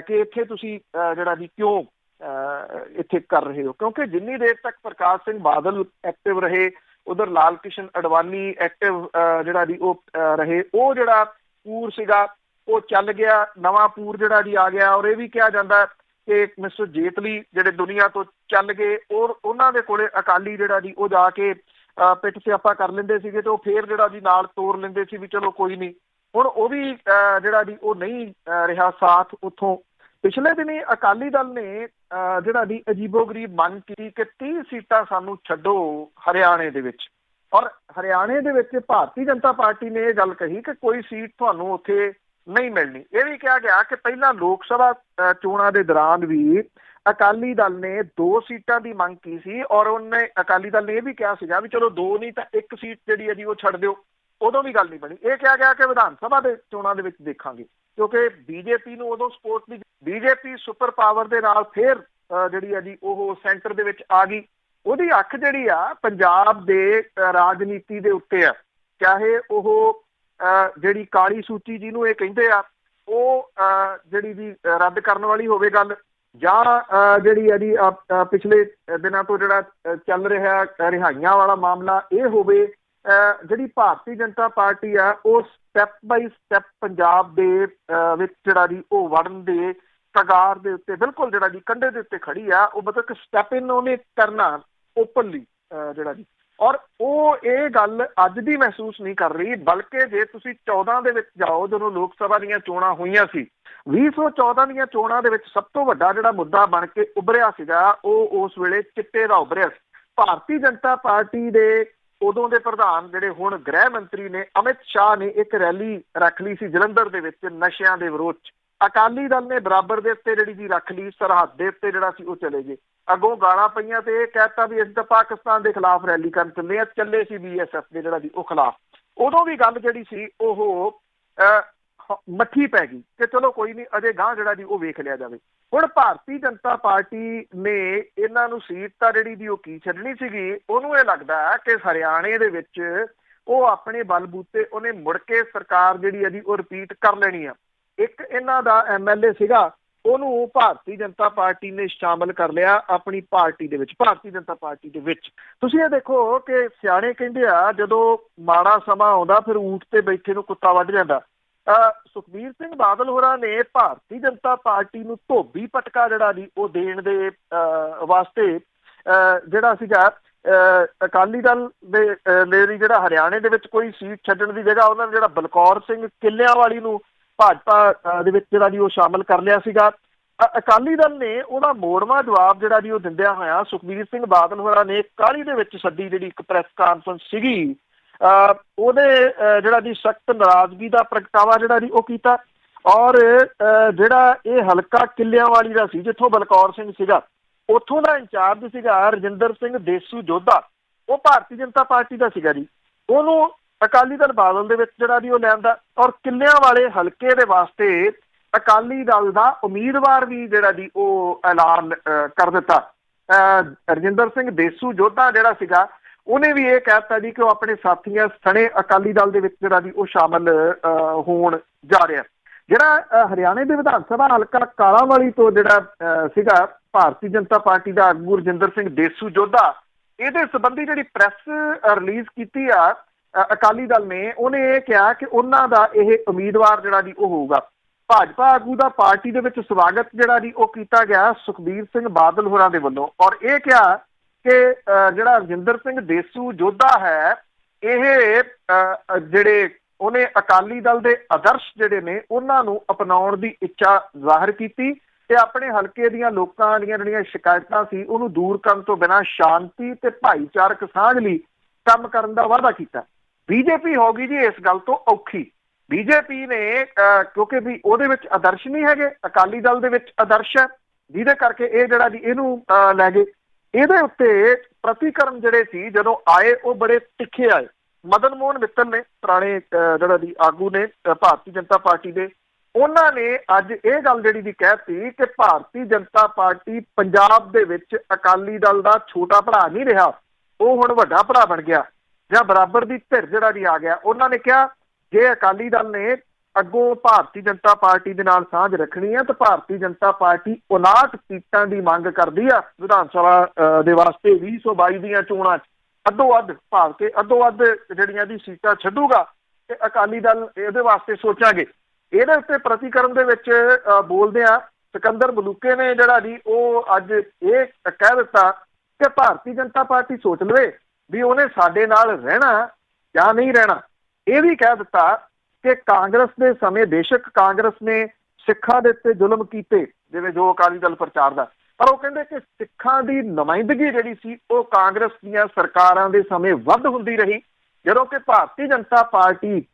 [SPEAKER 2] ਕਿ ਇੱਥੇ ਤੁਸੀਂ ਜਿਹੜਾ ਜੀ ਕਿਉਂ ਇੱਥੇ ਕਰ ਰਹੇ ਹੋ, ਕਿਉਂਕਿ ਜਿੰਨੀ ਦੇਰ ਤੱਕ ਪ੍ਰਕਾਸ਼ ਸਿੰਘ ਬਾਦਲ ਐਕਟਿਵ ਰਹੇ, ਉਧਰ ਲਾਲ ਕ੍ਰਿਸ਼ਨ ਅਡਵਾਨੀ ਐਕਟਿਵ ਜਿਹੜਾ ਜੀ ਉਹ ਰਹੇ, ਉਹ ਜਿਹੜਾ ਪੂਰ ਸੀਗਾ ਉਹ ਚੱਲ ਗਿਆ, ਨਵਾਂ ਪੂਰ ਜਿਹੜਾ ਜੀ ਆ ਗਿਆ। ਔਰ ਇਹ ਵੀ ਕਿਹਾ ਜਾਂਦਾ ਕਿ ਮਿਸਟਰ ਜੇਤਲੀ ਜਿਹੜੇ ਦੁਨੀਆ ਤੋਂ ਚੱਲ ਗਏ, ਔਰ ਉਹਨਾਂ ਦੇ ਕੋਲੇ ਅਕਾਲੀ ਜਿਹੜਾ ਜੀ ਉਹ ਜਾ ਕੇ ਪਿੱਠ ਸਿਆਪਾ ਕਰ ਲੈਂਦੇ ਸੀਗੇ ਤੇ ਉਹ ਫੇਰ ਜਿਹੜਾ ਜੀ ਨਾਲ ਤੋਰ ਲੈਂਦੇ ਸੀ ਵੀ ਚਲੋ ਕੋਈ ਨਹੀਂ। ਹੁਣ ਉਹ ਵੀ ਜਿਹੜਾ ਜੀ ਉਹ ਨਹੀਂ ਰਿਹਾ ਸਾਥ ਉੱਥੋਂ। ਪਿਛਲੇ ਦਿਨੀ ਅਕਾਲੀ ਦਲ ਨੇ ਜਿਹੜਾ ਜੀ ਅਜੀਬੋ-ਗਰੀਬ ਮੰਗ ਕੀਤੀ ਕਿ 30 ਸੀਟਾਂ ਸਾਨੂੰ ਛੱਡੋ ਹਰਿਆਣੇ ਦੇ ਵਿੱਚ, ਔਰ ਹਰਿਆਣੇ ਦੇ ਵਿੱਚ ਭਾਰਤੀ ਜਨਤਾ ਪਾਰਟੀ ਨੇ ਇਹ ਗੱਲ ਕਹੀ ਕਿ ਕੋਈ ਸੀਟ ਤੁਹਾਨੂੰ ਉੱਥੇ ਨਹੀਂ ਮਿਲਣੀ। ਇਹ ਵੀ ਕਿਹਾ ਗਿਆ ਕਿ ਪਹਿਲਾਂ ਲੋਕ ਸਭਾ ਚੋਣਾਂ ਦੇ ਦੌਰਾਨ ਵੀ ਅਕਾਲੀ ਦਲ ਨੇ 2 ਸੀਟਾਂ ਦੀ ਮੰਗ ਕੀ ਸੀ, ਔਰ ਉਹਨੇ ਅਕਾਲੀ ਦਲ ਨੇ ਇਹ ਵੀ ਕਿਹਾ ਸੀਗਾ ਵੀ ਚਲੋ 2 ਨਹੀਂ ਤਾਂ 1 ਸੀਟ ਜਿਹੜੀ ਹੈ ਜੀ ਉਹ ਛੱਡ ਦਿਓ। ਉਦੋਂ ਵੀ ਗੱਲ ਨਹੀਂ ਬਣੀ। ਇਹ ਕਿਹਾ ਗਿਆ ਕਿ ਵਿਧਾਨ ਸਭਾ ਦੇ ਚੋਣਾਂ ਦੇ ਵਿੱਚ ਦੇਖਾਂਗੇ, ਕਿਉਂਕਿ ਬੀਜੇਪੀ ਨੂੰ ਉਦੋਂ ਸਪੋਰਟ ਦੀ, ਬੀਜੇਪੀ ਸੁਪਰ ਪਾਵਰ ਦੇ ਨਾਲ ਫੇਰ ਜਿਹੜੀ ਹੈ ਜੀ ਉਹ ਸੈਂਟਰ ਦੇ ਵਿੱਚ ਆ ਗਈ। ਉਹਦੀ ਅੱਖ ਜਿਹੜੀ ਆ ਪੰਜਾਬ ਦੇ ਰਾਜਨੀਤੀ ਦੇ ਉੱਤੇ ਆ, ਚਾਹੇ ਉਹ ਜਿਹੜੀ ਕਾਲੀ ਸੂਚੀ ਜਿਹਨੂੰ ਇਹ ਕਹਿੰਦੇ ਆ ਉਹ ਜਿਹੜੀ ਵੀ ਰੱਦ ਕਰਨ ਵਾਲੀ ਹੋਵੇ ਗੱਲ, ਜਾਂ ਜਿਹੜੀ ਹੈ ਜੀ ਪਿਛਲੇ ਦਿਨਾਂ ਤੋਂ ਜਿਹੜਾ ਚੱਲ ਰਿਹਾ ਰਿਹਾਈਆਂ ਵਾਲਾ ਮਾਮਲਾ ਇਹ ਹੋਵੇ। ਜਿਹੜੀ ਭਾਰਤੀ ਜਨਤਾ ਪਾਰਟੀ ਆ ਉਹ ਸਟੈਪ ਬਾਈ ਸਟੈਪ ਪੰਜਾਬ ਦੇ ਵਿੱਚ ਜਿਹੜਾ ਜੀ ਉਹ ਵੜਨ ਦੇ ਕਗਾਰ ਦੇ ਉੱਤੇ, ਬਿਲਕੁਲ ਜਿਹੜਾ ਜੀ ਕੰਢੇ ਦੇ ਉੱਤੇ ਖੜੀ ਆ। ਉਹ ਮਤਲਬ ਕਿ ਸਟੈਪ ਇਨ ਉਹਨੇ ਕਰਨਾ ਓਪਨਲੀ ਜਿਹੜਾ ਜੀ, ਔਰ ਉਹ ਇਹ ਗੱਲ ਅੱਜ ਦੀ ਮਹਿਸੂਸ ਨਹੀਂ ਕਰ ਰਹੀ, ਬਲਕਿ ਜੇ ਤੁਸੀਂ 14 ਦੇ ਵਿੱਚ ਜਾਓ, ਜਦੋਂ ਲੋਕ ਸਭਾ ਦੀਆਂ ਚੋਣਾਂ ਹੋਈਆਂ ਸੀ, 2014 ਦੀਆਂ ਚੋਣਾਂ ਦੇ ਵਿੱਚ ਸਭ ਤੋਂ ਵੱਡਾ ਜਿਹੜਾ ਮੁੱਦਾ ਬਣ ਕੇ ਉੱਭਰਿਆ ਸੀਗਾ ਉਹ ਉਸ ਵੇਲੇ ਚਿੱਟੇ ਦਾ ਉੱਭਰਿਆ ਸੀ। ਭਾਰਤੀ ਜਨਤਾ ਪਾਰਟੀ ਦੇ ਉਦੋਂ ਦੇ ਪ੍ਰਧਾਨ ਜਿਹੜੇ ਹੁਣ ਗ੍ਰਹਿ ਮੰਤਰੀ ਨੇ ਅਮਿਤ ਸ਼ਾਹ ਨੇ ਇੱਕ ਰੈਲੀ ਰੱਖ ਲਈ ਸੀ ਜਲੰਧਰ ਦੇ ਵਿੱਚ ਨਸ਼ਿਆਂ ਦੇ ਵਿਰੋਧ 'ਚ। ਅਕਾਲੀ ਦਲ ਨੇ ਬਰਾਬਰ ਦੇ ਉੱਤੇ ਜਿਹੜੀ ਜੀ ਰੱਖ ਲਈ, ਸਰਹੱਦ ਦੇ ਉੱਤੇ ਜਿਹੜਾ ਸੀ ਉਹ ਚਲੇ ਗਏ। ਅੱਗੋਂ ਗਾਲਾਂ ਪਈਆਂ ਤੇ ਇਹ ਕਹਿਤਾ ਵੀ ਅਸੀਂ ਤਾਂ ਪਾਕਿਸਤਾਨ ਦੇ ਖਿਲਾਫ ਰੈਲੀ ਕਰਨ ਚੱਲੇ ਆ, ਚੱਲੇ ਸੀ BSF ਦੇ ਜਿਹੜਾ ਜੀ ਉਹ ਖਿਲਾਫ। ਉਦੋਂ ਵੀ ਗੱਲ ਜਿਹੜੀ ਸੀ ਉਹ ਮੱਠੀ ਪੈ ਗਈ ਕਿ ਚਲੋ ਕੋਈ ਨਹੀਂ, ਅਜੇ ਗਾਂ ਜਿਹੜਾ ਜੀ ਉਹ ਵੇਖ ਲਿਆ ਜਾਵੇ। ਹੁਣ ਭਾਰਤੀ ਜਨਤਾ ਪਾਰਟੀ ਨੇ ਇਹਨਾਂ ਨੂੰ ਸੀਟ ਤਾਂ ਜਿਹੜੀ ਦੀ ਉਹ ਕੀ ਛੱਡਣੀ ਸੀਗੀ, ਉਹਨੂੰ ਇਹ ਲੱਗਦਾ ਕਿ ਹਰਿਆਣੇ ਦੇ ਵਿੱਚ ਉਹ ਆਪਣੇ ਬਲਬੂਤੇ ਉਹਨੇ ਮੁੜ ਕੇ ਸਰਕਾਰ ਜਿਹੜੀ ਹੈ ਜੀ ਉਹ ਰਿਪੀਟ ਕਰ ਲੈਣੀ ਆ। ਇੱਕ ਇਹਨਾਂ ਦਾ MLA ਸੀਗਾ, ਉਹਨੂੰ ਭਾਰਤੀ ਜਨਤਾ ਪਾਰਟੀ ਨੇ ਸ਼ਾਮਲ ਕਰ ਲਿਆ ਆਪਣੀ ਪਾਰਟੀ ਦੇ ਵਿੱਚ, ਭਾਰਤੀ ਜਨਤਾ ਪਾਰਟੀ ਦੇ ਵਿੱਚ। ਤੁਸੀਂ ਇਹ ਦੇਖੋ ਕਿ ਸਿਆਣੇ ਕਹਿੰਦੇ ਆ ਜਦੋਂ ਮਾੜਾ ਸਮਾਂ ਆਉਂਦਾ ਫਿਰ ਊਠ ਤੇ ਬੈਠੇ ਨੂੰ ਕੁੱਤਾ ਵੱਢ ਜਾਂਦਾ। ਸੁਖਬੀਰ ਸਿੰਘ ਬਾਦਲ ਹੋਰਾਂ ਨੇ ਭਾਰਤੀ ਜਨਤਾ ਪਾਰਟੀ ਨੂੰ ਧੋਬੀ ਪਟਕਾ ਜਿਹੜਾ ਜੀ ਉਹ ਦੇਣ ਦੇ ਵਾਸਤੇ ਜਿਹੜਾ ਸੀਗਾ ਅਕਾਲੀ ਦਲ ਦੇ ਲਈ ਜਿਹੜਾ ਹਰਿਆਣੇ ਦੇ ਵਿੱਚ ਕੋਈ ਸੀਟ ਛੱਡਣ ਦੀ ਜਗ੍ਹਾ ਉਹਨਾਂ ਨੇ ਜਿਹੜਾ ਬਲਕੌਰ ਸਿੰਘ ਕਿੱਲਿਆਂ ਵਾਲੀ ਨੂੰ ਭਾਜਪਾ ਦੇ ਵਿੱਚ ਜਿਹੜਾ ਜੀ ਉਹ ਸ਼ਾਮਲ ਕਰ ਲਿਆ ਸੀਗਾ। ਅਕਾਲੀ ਦਲ ਨੇ ਉਹਦਾ ਮੋੜਵਾਂ ਜਵਾਬ ਜਿਹੜਾ ਜੀ ਉਹ ਦਿੰਦਿਆਂ ਹੋਇਆ ਸੁਖਬੀਰ ਸਿੰਘ ਬਾਦਲ ਹੋਰਾਂ ਨੇ ਕਾਹਲੀ ਦੇ ਵਿੱਚ ਸੱਦੀ ਜਿਹੜੀ ਇੱਕ ਪ੍ਰੈਸ ਕਾਨਫਰੰਸ ਸੀਗੀ ਉਹਦੇ ਜਿਹੜਾ ਜੀ ਸਖਤ ਨਾਰਾਜ਼ਗੀ ਦਾ ਪ੍ਰਗਟਾਵਾ ਜਿਹੜਾ ਜੀ ਉਹ ਕੀਤਾ। ਔਰ ਜਿਹੜਾ ਇਹ ਹਲਕਾ ਕਿੱਲਿਆਂਵਾਲੀ ਦਾ ਸੀ, ਜਿੱਥੋਂ ਬਲਕੌਰ ਸਿੰਘ ਸੀਗਾ, ਉੱਥੋਂ ਦਾ ਇੰਚਾਰਜ ਸੀਗਾ ਰਜਿੰਦਰ ਸਿੰਘ ਦੇਸੂ ਜੋਧਾ, ਉਹ ਭਾਰਤੀ ਜਨਤਾ ਪਾਰਟੀ ਦਾ ਸੀਗਾ ਜੀ। ਉਹਨੂੰ ਅਕਾਲੀ ਦਲ ਬਾਦਲ ਦੇ ਵਿੱਚ ਜਿਹੜਾ ਜੀ ਉਹ ਲਿਆਂਦਾ, ਔਰ ਕਿੱਲਿਆਂ ਵਾਲੇ ਹਲਕੇ ਦੇ ਵਾਸਤੇ ਅਕਾਲੀ ਦਲ ਦਾ ਉਮੀਦਵਾਰ ਵੀ ਜਿਹੜਾ ਜੀ ਉਹ ਐਲਾਨ ਕਰ ਦਿੱਤਾ। ਰਜਿੰਦਰ ਸਿੰਘ ਦੇਸੂ ਜੋਧਾ ਜਿਹੜਾ ਸੀਗਾ, ਉਹਨੇ ਵੀ ਇਹ ਕਹਿ ਦਿੱਤਾ ਜੀ ਕਿ ਉਹ ਆਪਣੇ ਸਾਥੀਆਂ ਸਣੇ ਅਕਾਲੀ ਦਲ ਦੇ ਵਿੱਚ ਜਿਹੜਾ ਜੀ ਉਹ ਸ਼ਾਮਲ ਹੋਣ ਜਾ ਰਿਹਾ। ਜਿਹੜਾ ਹਰਿਆਣੇ ਦੇ ਵਿਧਾਨ ਸਭਾ ਹਲਕਾ ਕਾਲਾਂਵਾਲੀ ਤੋਂ ਜਿਹੜਾ ਸੀਗਾ ਭਾਰਤੀ ਜਨਤਾ ਪਾਰਟੀ ਦਾ ਆਗੂ ਰਜਿੰਦਰ ਸਿੰਘ ਦੇਸੂ ਜੋਧਾ, ਇਹਦੇ ਸੰਬੰਧੀ ਜਿਹੜੀ ਪ੍ਰੈਸ ਰਿਲੀਜ਼ ਕੀਤੀ ਆ ਅਕਾਲੀ ਦਲ ਨੇ, ਉਹਨੇ ਇਹ ਕਿਹਾ ਕਿ ਉਹਨਾਂ ਦਾ ਇਹ ਉਮੀਦਵਾਰ ਜਿਹੜਾ ਜੀ ਉਹ ਹੋਊਗਾ। ਭਾਜਪਾ ਆਗੂ ਦਾ ਪਾਰਟੀ ਦੇ ਵਿੱਚ ਸਵਾਗਤ ਜਿਹੜਾ ਜੀ ਉਹ ਕੀਤਾ ਗਿਆ ਸੁਖਬੀਰ ਸਿੰਘ ਬਾਦਲ ਹੋਰਾਂ ਦੇ ਵੱਲੋਂ, ਔਰ ਇਹ ਕਿਹਾ ਕਿ ਜਿਹੜਾ ਰਜਿੰਦਰ ਸਿੰਘ ਦੇਸੂ ਜੋਧਾ ਹੈ, ਇਹ ਜਿਹੜੇ ਉਹਨੇ ਅਕਾਲੀ ਦਲ ਦੇ ਆਦਰਸ਼ ਜਿਹੜੇ ਨੇ ਉਹਨਾਂ ਨੂੰ ਅਪਣਾਉਣ ਦੀ ਇੱਛਾ ਜ਼ਾਹਰ ਕੀਤੀ ਤੇ ਆਪਣੇ ਹਲਕੇ ਦੀਆਂ ਲੋਕਾਂ ਦੀਆਂ ਜਿਹੜੀਆਂ ਸ਼ਿਕਾਇਤਾਂ ਸੀ ਉਹਨੂੰ ਦੂਰ ਕਰਨ ਤੋਂ ਬਿਨਾਂ ਸ਼ਾਂਤੀ ਤੇ ਭਾਈਚਾਰਕ ਸਾਂਝ ਲਈ ਕੰਮ ਕਰਨ ਦਾ ਵਾਅਦਾ ਕੀਤਾ। ਬੀਜੇਪੀ ਹੋ ਗਈ ਜੀ ਇਸ ਗੱਲ ਤੋਂ ਔਖੀ। ਬੀਜੇਪੀ ਨੇ ਕਿਉਂਕਿ ਵੀ ਉਹਦੇ ਵਿੱਚ ਆਦਰਸ਼ ਨਹੀਂ ਹੈਗੇ, ਅਕਾਲੀ ਦਲ ਦੇ ਵਿੱਚ ਆਦਰਸ਼ ਹੈ, ਜਿਹਦੇ ਕਰਕੇ ਇਹ ਜਿਹੜਾ ਜੀ ਇਹਨੂੰ ਲੈ ਗਏ। ਇਹਦੇ ਉੱਤੇ ਪ੍ਰਤੀਕਰਮ ਜਿਹੜੇ ਸੀ ਜਦੋਂ ਆਏ ਉਹ ਬੜੇ ਤਿੱਖੇ ਆਏ। ਮਦਨ ਮੋਹਨ ਮਿੱਤਲ ਨੇ, ਪੁਰਾਣੇ ਜਿਹੜਾ ਦੀ ਆਗੂ ਨੇ ਭਾਰਤੀ ਜਨਤਾ ਪਾਰਟੀ ਦੇ, ਉਹਨਾਂ ਨੇ ਅੱਜ ਇਹ ਗੱਲ ਜਿਹੜੀ ਦੀ ਕਹਿਤੀ ਕਿ ਭਾਰਤੀ ਜਨਤਾ ਪਾਰਟੀ ਪੰਜਾਬ ਦੇ ਵਿੱਚ ਅਕਾਲੀ ਦਲ ਦਾ ਛੋਟਾ ਭਰਾ ਨਹੀਂ ਰਿਹਾ, ਉਹ ਹੁਣ ਵੱਡਾ ਭਰਾ ਬਣ ਗਿਆ ਜਾਂ ਬਰਾਬਰ ਦੀ ਧਿਰ ਜਿਹੜਾ ਜੀ ਆ ਗਿਆ। ਉਹਨਾਂ ਨੇ ਕਿਹਾ ਜੇ ਅਕਾਲੀ ਦਲ ਨੇ ਅੱਗੋਂ ਭਾਰਤੀ ਜਨਤਾ ਪਾਰਟੀ ਦੇ ਨਾਲ ਸਾਂਝ ਰੱਖਣੀ ਹੈ ਤਾਂ ਭਾਰਤੀ ਜਨਤਾ ਪਾਰਟੀ 59 ਸੀਟਾਂ ਦੀ ਮੰਗ ਕਰਦੀ ਆ ਵਿਧਾਨ ਸਭਾ ਦੇ ਵਾਸਤੇ 2022 ਦੀਆਂ ਚੋਣਾਂ 'ਚ ਅੱਧੋ-ਅੱਧ ਭਾਵ ਕੇ ਅੱਧੋ-ਅੱਧ ਜਿਹੜੀਆਂ ਦੀ ਸੀਟਾਂ ਛੱਡੂਗਾ ਤੇ ਅਕਾਲੀ ਦਲ ਇਹਦੇ ਵਾਸਤੇ ਸੋਚਾਂਗੇ। ਇਹਦੇ ਉੱਤੇ ਪ੍ਰਤੀਕਰਮ ਦੇ ਵਿੱਚ ਬੋਲਦੇ ਆ ਸਿਕੰਦਰ ਮਲੂਕੇ ਨੇ ਜਿਹੜਾ ਜੀ ਉਹ ਅੱਜ ਇਹ ਕਹਿ ਦਿੱਤਾ ਕਿ ਭਾਰਤੀ ਜਨਤਾ ਪਾਰਟੀ ਸੋਚ ਲਵੇ ਵੀ ਉਹਨੇ ਸਾਡੇ ਨਾਲ ਰਹਿਣਾ ਜਾਂ ਨਹੀਂ ਰਹਿਣਾ। ਇਹ ਵੀ ਕਹਿ ਦਿੱਤਾ ਕਿ ਕਾਂਗਰਸ ਦੇ ਸਮੇਂ ਬੇਸ਼ੱਕ ਕਾਂਗਰਸ ਨੇ ਸਿੱਖਾਂ ਦੇ ਉੱਤੇ ਜ਼ੁਲਮ ਕੀਤੇ, ਜਿਵੇਂ ਜੋ ਅਕਾਲੀ ਦਲ ਪ੍ਰਚਾਰਦਾ, ਪਰ ਉਹ ਕਹਿੰਦੇ ਕਿ ਸਿੱਖਾਂ ਦੀ ਨੁਮਾਇੰਦਗੀ ਜਿਹੜੀ ਸੀ ਉਹ ਕਾਂਗਰਸ ਦੀਆਂ ਸਰਕਾਰਾਂ ਦੇ ਸਮੇਂ ਵੱਧ ਹੁੰਦੀ ਰਹੀ, ਜਦੋਂ ਕਿ ਭਾਰਤੀ ਜਨਤਾ ਪਾਰਟੀ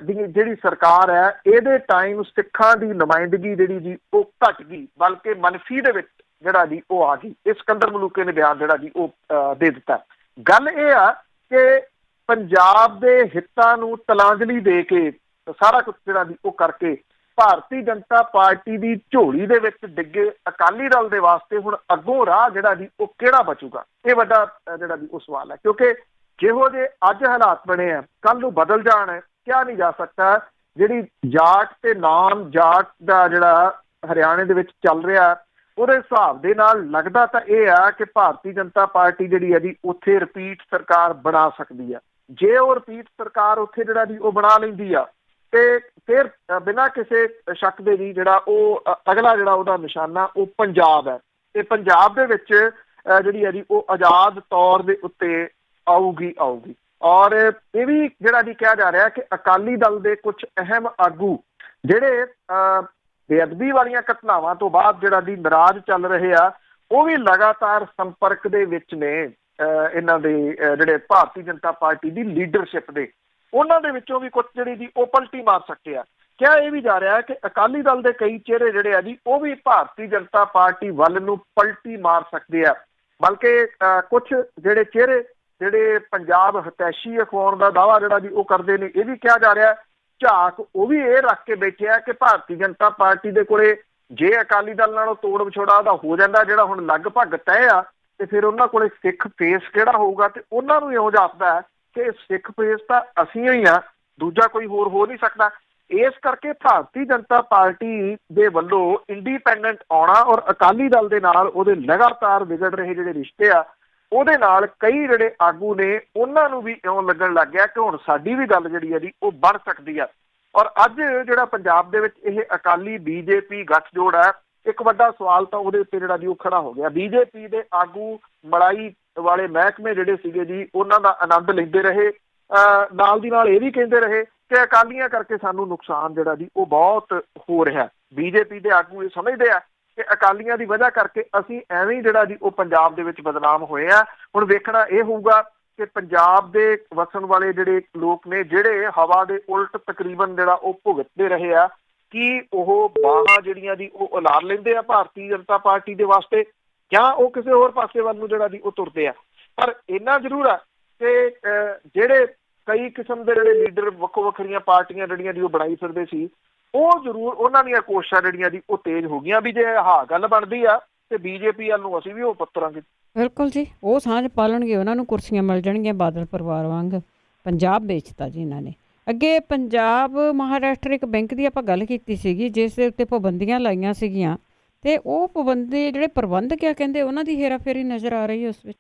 [SPEAKER 2] ਦੀ ਜਿਹੜੀ ਸਰਕਾਰ ਹੈ ਇਹਦੇ ਟਾਈਮ ਸਿੱਖਾਂ ਦੀ ਨੁਮਾਇੰਦਗੀ ਜਿਹੜੀ ਜੀ ਉਹ ਘਟ ਗਈ, ਬਲਕਿ ਮਨਫੀ ਦੇ ਵਿੱਚ ਜਿਹੜਾ ਜੀ ਉਹ ਆ ਗਈ। ਇਹ ਸਿਕੰਦਰ ਮਲੂਕੇ ਨੇ ਬਿਆਨ ਜਿਹੜਾ ਜੀ ਉਹ ਦੇ ਦਿੱਤਾ। ਗੱਲ ਇਹ ਆ ਕਿ ਪੰਜਾਬ ਦੇ ਹਿੱਤਾਂ ਨੂੰ ਤਲਾਂਜਲੀ ਦੇ ਕੇ ਸਾਰਾ ਕੁਝ ਜਿਹੜਾ ਜੀ ਉਹ ਕਰਕੇ ਭਾਰਤੀ ਜਨਤਾ ਪਾਰਟੀ ਦੀ ਝੋਲੀ ਦੇ ਵਿੱਚ ਡਿੱਗੇ ਅਕਾਲੀ ਦਲ ਦੇ ਵਾਸਤੇ ਹੁਣ ਅੱਗੋਂ ਰਾਹ ਜਿਹੜਾ ਜੀ ਉਹ ਕਿਹੜਾ ਬਚੂਗਾ, ਇਹ ਵੱਡਾ ਜਿਹੜਾ ਜੀ ਉਹ ਸਵਾਲ ਹੈ। ਕਿਉਂਕਿ ਜਿਹੋ ਜਿਹੇ ਅੱਜ ਹਾਲਾਤ ਬਣੇ ਆ ਕੱਲ ਨੂੰ ਬਦਲ ਜਾਣ, ਕਿਹਾ ਨਹੀਂ ਜਾ ਸਕਦਾ। ਜਿਹੜੀ ਜਾਟ ਤੇ ਨਾਮ ਜਾਟ ਦਾ ਜਿਹੜਾ ਹਰਿਆਣੇ ਦੇ ਵਿੱਚ ਚੱਲ ਰਿਹਾ, ਉਹਦੇ ਹਿਸਾਬ ਦੇ ਨਾਲ ਲੱਗਦਾ ਤਾਂ ਇਹ ਆ ਕਿ ਭਾਰਤੀ ਜਨਤਾ ਪਾਰਟੀ ਜਿਹੜੀ ਹੈ ਜੀ ਉੱਥੇ ਰਿਪੀਟ ਸਰਕਾਰ ਬਣਾ ਸਕਦੀ ਆ। ਜੇ ਉਹ ਰਿਪੀਟ ਸਰਕਾਰ ਉੱਥੇ ਜਿਹੜਾ ਜੀ ਉਹ ਬਣਾ ਲੈਂਦੀ ਆ ਤੇ ਫਿਰ ਬਿਨਾਂ ਕਿਸੇ ਸ਼ੱਕ ਦੇ ਵੀ ਜਿਹੜਾ ਉਹ ਅਗਲਾ ਜਿਹੜਾ ਉਹਦਾ ਨਿਸ਼ਾਨਾ ਉਹ ਪੰਜਾਬ ਹੈ। ਤੇ ਪੰਜਾਬ ਦੇ ਵਿੱਚ ਜਿਹੜੀ ਹੈ ਜੀ ਉਹ ਆਜ਼ਾਦ ਤੌਰ ਦੇ ਉੱਤੇ ਆਊਗੀ। ਔਰ ਇਹ ਵੀ ਜਿਹੜਾ ਜੀ ਕਿਹਾ ਜਾ ਰਿਹਾ ਕਿ ਅਕਾਲੀ ਦਲ ਦੇ ਕੁਝ ਅਹਿਮ ਆਗੂ ਜਿਹੜੇ ਬੇਅਦਬੀ ਵਾਲੀਆਂ ਘਟਨਾਵਾਂ ਤੋਂ ਬਾਅਦ ਜਿਹੜਾ ਜੀ ਨਾਰਾਜ਼ ਚੱਲ ਰਹੇ ਆ, ਉਹ ਵੀ ਲਗਾਤਾਰ ਸੰਪਰਕ ਦੇ ਵਿੱਚ ਨੇ ਇਹਨਾਂ ਦੇ ਜਿਹੜੇ ਭਾਰਤੀ ਜਨਤਾ ਪਾਰਟੀ ਦੀ ਲੀਡਰਸ਼ਿਪ ਦੇ। ਉਹਨਾਂ ਦੇ ਵਿੱਚੋਂ ਵੀ ਕੁਝ ਜਿਹੜੀ ਜੀ ਉਹ ਪਲਟੀ ਮਾਰ ਸਕਦੇ ਆ। ਕਿਹਾ ਇਹ ਵੀ ਜਾ ਰਿਹਾ ਕਿ ਅਕਾਲੀ ਦਲ ਦੇ ਕਈ ਚਿਹਰੇ ਜਿਹੜੇ ਆ ਜੀ ਉਹ ਵੀ ਭਾਰਤੀ ਜਨਤਾ ਪਾਰਟੀ ਵੱਲ ਨੂੰ ਪਲਟੀ ਮਾਰ ਸਕਦੇ ਆ। ਬਲਕਿ ਕੁਝ ਜਿਹੜੇ ਚਿਹਰੇ ਜਿਹੜੇ ਪੰਜਾਬ ਹਤੈਸ਼ੀ ਅਖਵਾਉਣ ਦਾ ਦਾਅਵਾ ਜਿਹੜਾ ਜੀ ਉਹ ਕਰਦੇ ਨੇ, ਇਹ ਵੀ ਕਿਹਾ ਜਾ ਰਿਹਾ। ਝਾਕ ਉਹ ਵੀ ਇਹ ਰੱਖ ਕੇ ਬੈਠੇ ਆ ਕਿ ਭਾਰਤੀ ਜਨਤਾ ਪਾਰਟੀ ਦੇ ਕੋਲੇ ਜੇ ਅਕਾਲੀ ਦਲ ਨਾਲੋਂ ਤੋੜ ਵਿਛੋੜਾ ਉਹਦਾ ਹੋ ਜਾਂਦਾ ਜਿਹੜਾ ਹੁਣ ਲਗਭਗ ਤੈਅ ਆ, ਤੇ ਫਿਰ ਉਹਨਾਂ ਕੋਲੇ ਸਿੱਖ ਫੇਸ ਕਿਹੜਾ ਹੋਊਗਾ। ਤੇ ਉਹਨਾਂ ਨੂੰ ਇਹੋ ਜਾਪਦਾ ਹੈ ਕਿ ਸਿੱਖ ਫੇਸ ਤਾਂ ਅਸੀਂ ਹੀ ਆ, ਦੂਜਾ ਕੋਈ ਹੋਰ ਹੋ ਨਹੀਂ ਸਕਦਾ। ਇਸ ਕਰਕੇ ਭਾਰਤੀ ਜਨਤਾ ਪਾਰਟੀ ਦੇ ਵੱਲੋਂ ਇੰਡੀਪੈਂਡੈਂਟ ਆਉਣਾ ਔਰ ਅਕਾਲੀ ਦਲ ਦੇ ਨਾਲ ਉਹਦੇ ਲਗਾਤਾਰ ਵਿਗੜ ਰਹੇ ਜਿਹੜੇ ਰਿਸ਼ਤੇ ਆ, ਉਹਦੇ ਨਾਲ ਕਈ ਜਿਹੜੇ ਆਗੂ ਨੇ ਉਹਨਾਂ ਨੂੰ ਵੀ ਇਉਂ ਲੱਗਣ ਲੱਗ ਗਿਆ ਕਿ ਹੁਣ ਸਾਡੀ ਵੀ ਗੱਲ ਜਿਹੜੀ ਹੈ ਜੀ ਉਹ ਬਣ ਸਕਦੀ ਆ। ਔਰ ਅੱਜ ਜਿਹੜਾ ਪੰਜਾਬ ਦੇ ਵਿੱਚ ਇਹ ਅਕਾਲੀ ਬੀਜੇਪੀ ਗੱਠਜੋੜ ਹੈ, ਇੱਕ ਵੱਡਾ ਸਵਾਲ ਤਾਂ ਉਹਦੇ ਉੱਤੇ ਜਿਹੜਾ ਜੀ ਉਹ ਖੜਾ ਹੋ ਗਿਆ। ਬੀਜੇਪੀ ਦੇ ਆਗੂ ਮਲਾਈ ਵਾਲੇ ਮਹਿਕਮੇ ਜਿਹੜੇ ਸੀਗੇ ਜੀ ਉਹਨਾਂ ਦਾ ਆਨੰਦ ਲੈਂਦੇ ਰਹੇ, ਨਾਲ ਦੀ ਨਾਲ ਇਹ ਵੀ ਕਹਿੰਦੇ ਰਹੇ ਕਿ ਅਕਾਲੀਆਂ ਕਰਕੇ ਸਾਨੂੰ ਨੁਕਸਾਨ ਜਿਹੜਾ ਜੀ ਉਹ ਬਹੁਤ ਹੋ ਰਿਹਾ। ਬੀਜੇਪੀ ਦੇ ਆਗੂ ਇਹ ਸਮਝਦੇ ਆ ਕਿ ਅਕਾਲੀਆਂ ਦੀ ਵਜ੍ਹਾ ਕਰਕੇ ਅਸੀਂ ਐਵੇਂ ਹੀ ਜਿਹੜਾ ਜੀ ਉਹ ਪੰਜਾਬ ਦੇ ਵਿੱਚ ਬਦਨਾਮ ਹੋਏ ਆ। ਹੁਣ ਵੇਖਣਾ ਇਹ ਹੋਊਗਾ ਕਿ ਪੰਜਾਬ ਦੇ ਵਸਣ ਵਾਲੇ ਜਿਹੜੇ ਲੋਕ ਨੇ, ਜਿਹੜੇ ਹਵਾ ਦੇ ਉਲਟ ਤਕਰੀਬਨ ਜਿਹੜਾ ਉਹ ਭੁਗਤਦੇ ਰਹੇ ਆ, ਕਿ ਉਹ ਬਾਹਾਂ ਜਿਹੜੀਆਂ ਦੀ ਉਹ ਉਲਾਰ ਲੈਂਦੇ ਆ ਭਾਰਤੀ ਜਨਤਾ ਪਾਰਟੀ ਦੇ ਵਾਸਤੇ, ਜਾਂ ਉਹ ਕਿਸੇ ਹੋਰ ਪਾਸੇ ਵੱਲ ਨੂੰ ਜਿਹੜਾ ਦੀ ਉਹ ਤੁਰਦੇ ਆ। ਪਰ ਇੰਨਾ ਜ਼ਰੂਰ ਆ ਕਿ ਜਿਹੜੇ ਕਈ ਕਿਸਮ ਦੇ ਜਿਹੜੇ ਲੀਡਰ ਵੱਖੋ ਵੱਖਰੀਆਂ ਪਾਰਟੀਆਂ ਜਿਹੜੀਆਂ ਦੀ ਉਹ ਬਣਾਈ ਫਿਰਦੇ ਸੀ, ਉਹ ਜ਼ਰੂਰ ਉਹਨਾਂ ਦੀਆਂ ਕੋਸ਼ਿਸ਼ਾਂ ਜਿਹੜੀਆਂ ਦੀ ਉਹ ਤੇਜ਼ ਹੋ ਗਈਆਂ ਵੀ ਜੇ ਆਹ ਗੱਲ ਬਣਦੀ ਆ ਤੇ ਬੀਜੇਪੀ ਵੱਲ ਨੂੰ ਅਸੀਂ ਵੀ ਉਹ ਪੁੱਤਰਾਂਗੇ।
[SPEAKER 1] ਬਿਲਕੁਲ ਜੀ, ਉਹ ਸਾਂਝ ਪਾਲਣਗੇ, ਉਹਨਾਂ ਨੂੰ ਕੁਰਸੀਆਂ ਮਿਲ ਜਾਣਗੀਆਂ ਬਾਦਲ ਪਰਿਵਾਰ ਵਾਂਗ। ਪੰਜਾਬ ਵੇਚਤਾ ਜੀ ਇਹਨਾਂ ਨੇ। ਅੱਗੇ ਪੰਜਾਬ ਮਹਾਰਾਸ਼ਟਰ ਇੱਕ ਬੈਂਕ ਦੀ ਆਪਾਂ ਗੱਲ ਕੀਤੀ ਸੀਗੀ ਜਿਸ ਦੇ ਉੱਤੇ ਪਾਬੰਦੀਆਂ ਲਾਈਆਂ ਸੀਗੀਆਂ, ਅਤੇ ਉਹ ਪਾਬੰਦੀ ਜਿਹੜੇ ਪ੍ਰਬੰਧਕ ਆ ਕਹਿੰਦੇ ਉਹਨਾਂ ਦੀ ਹੇਰਾਫੇਰੀ ਨਜ਼ਰ ਆ ਰਹੀ ਹੈ ਉਸ ਵਿੱਚ।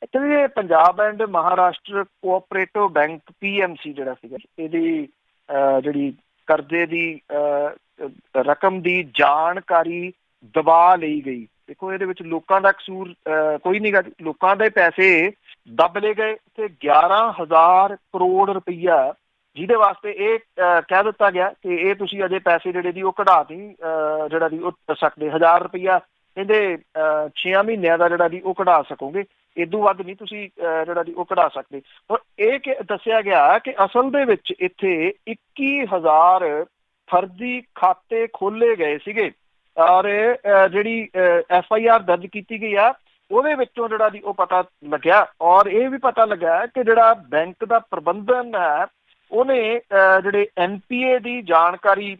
[SPEAKER 2] Actually Punjab and Maharashtra cooperative bank PMC ਜਿਹੜਾ ਸੀਗਾ, ਇਹਦੀ ਜਿਹੜੀ ਕਰਜ਼ੇ ਦੀ ਰਕਮ ਦੀ ਜਾਣਕਾਰੀ ਦਬਾ ਲਈ ਗਈ। ਦੇਖੋ ਇਹਦੇ ਵਿੱਚ ਲੋਕਾਂ ਦਾ ਕਸੂਰ ਕੋਈ ਨਹੀਂ ਗਾ, ਲੋਕਾਂ ਦੇ ਪੈਸੇ ਦੱਬ ਲਏ ਗਏ ਤੇ 11,000 ਕਰੋੜ ਰੁਪਈਆ ਜਿਹਦੇ ਵਾਸਤੇ ਇਹ ਕਹਿ ਦਿੱਤਾ ਗਿਆ ਕਿ ਇਹ ਤੁਸੀਂ ਅਜੇ ਪੈਸੇ ਜਿਹੜੇ ਦੀ ਉਹ ਕਢਾ ਨਹੀਂ ਜਿਹੜਾ ਦੀ ਉਹ ਸਕਦੇ, 1,000 ਰੁਪਈਆ ਕਹਿੰਦੇ 6 ਮਹੀਨਿਆਂ ਦਾ ਜਿਹੜਾ ਦੀ ਉਹ ਕਢਾ ਸਕੋਗੇ, ਇਦੋਂ ਵੱਧ ਨਹੀਂ ਤੁਸੀਂ ਜਿਹੜਾ ਦੀ ਉਹ ਕਢਾ ਸਕਦੇ। ਔਰ ਇਹ ਦੱਸਿਆ ਗਿਆ ਕਿ ਅਸਲ ਦੇ ਵਿੱਚ ਇੱਥੇ 21,000 ਫਰਜ਼ੀ ਖਾਤੇ ਖੋਲ੍ਹੇ ਗਏ ਸੀਗੇ, ਔਰ ਜਿਹੜੀ FIR ਦਰਜ ਕੀਤੀ ਗਈ ਆ ਉਹਦੇ ਵਿੱਚੋਂ ਜਿਹੜਾ ਦੀ ਉਹ ਪਤਾ ਲੱਗਿਆ। ਔਰ ਇਹ ਵੀ ਪਤਾ ਲੱਗਾ ਕਿ ਜਿਹੜਾ ਬੈਂਕ ਦਾ ਪ੍ਰਬੰਧਨ ਹੈ ਉਹਨੇ ਜਿਹੜੇ NPA ਦੀ ਜਾਣਕਾਰੀ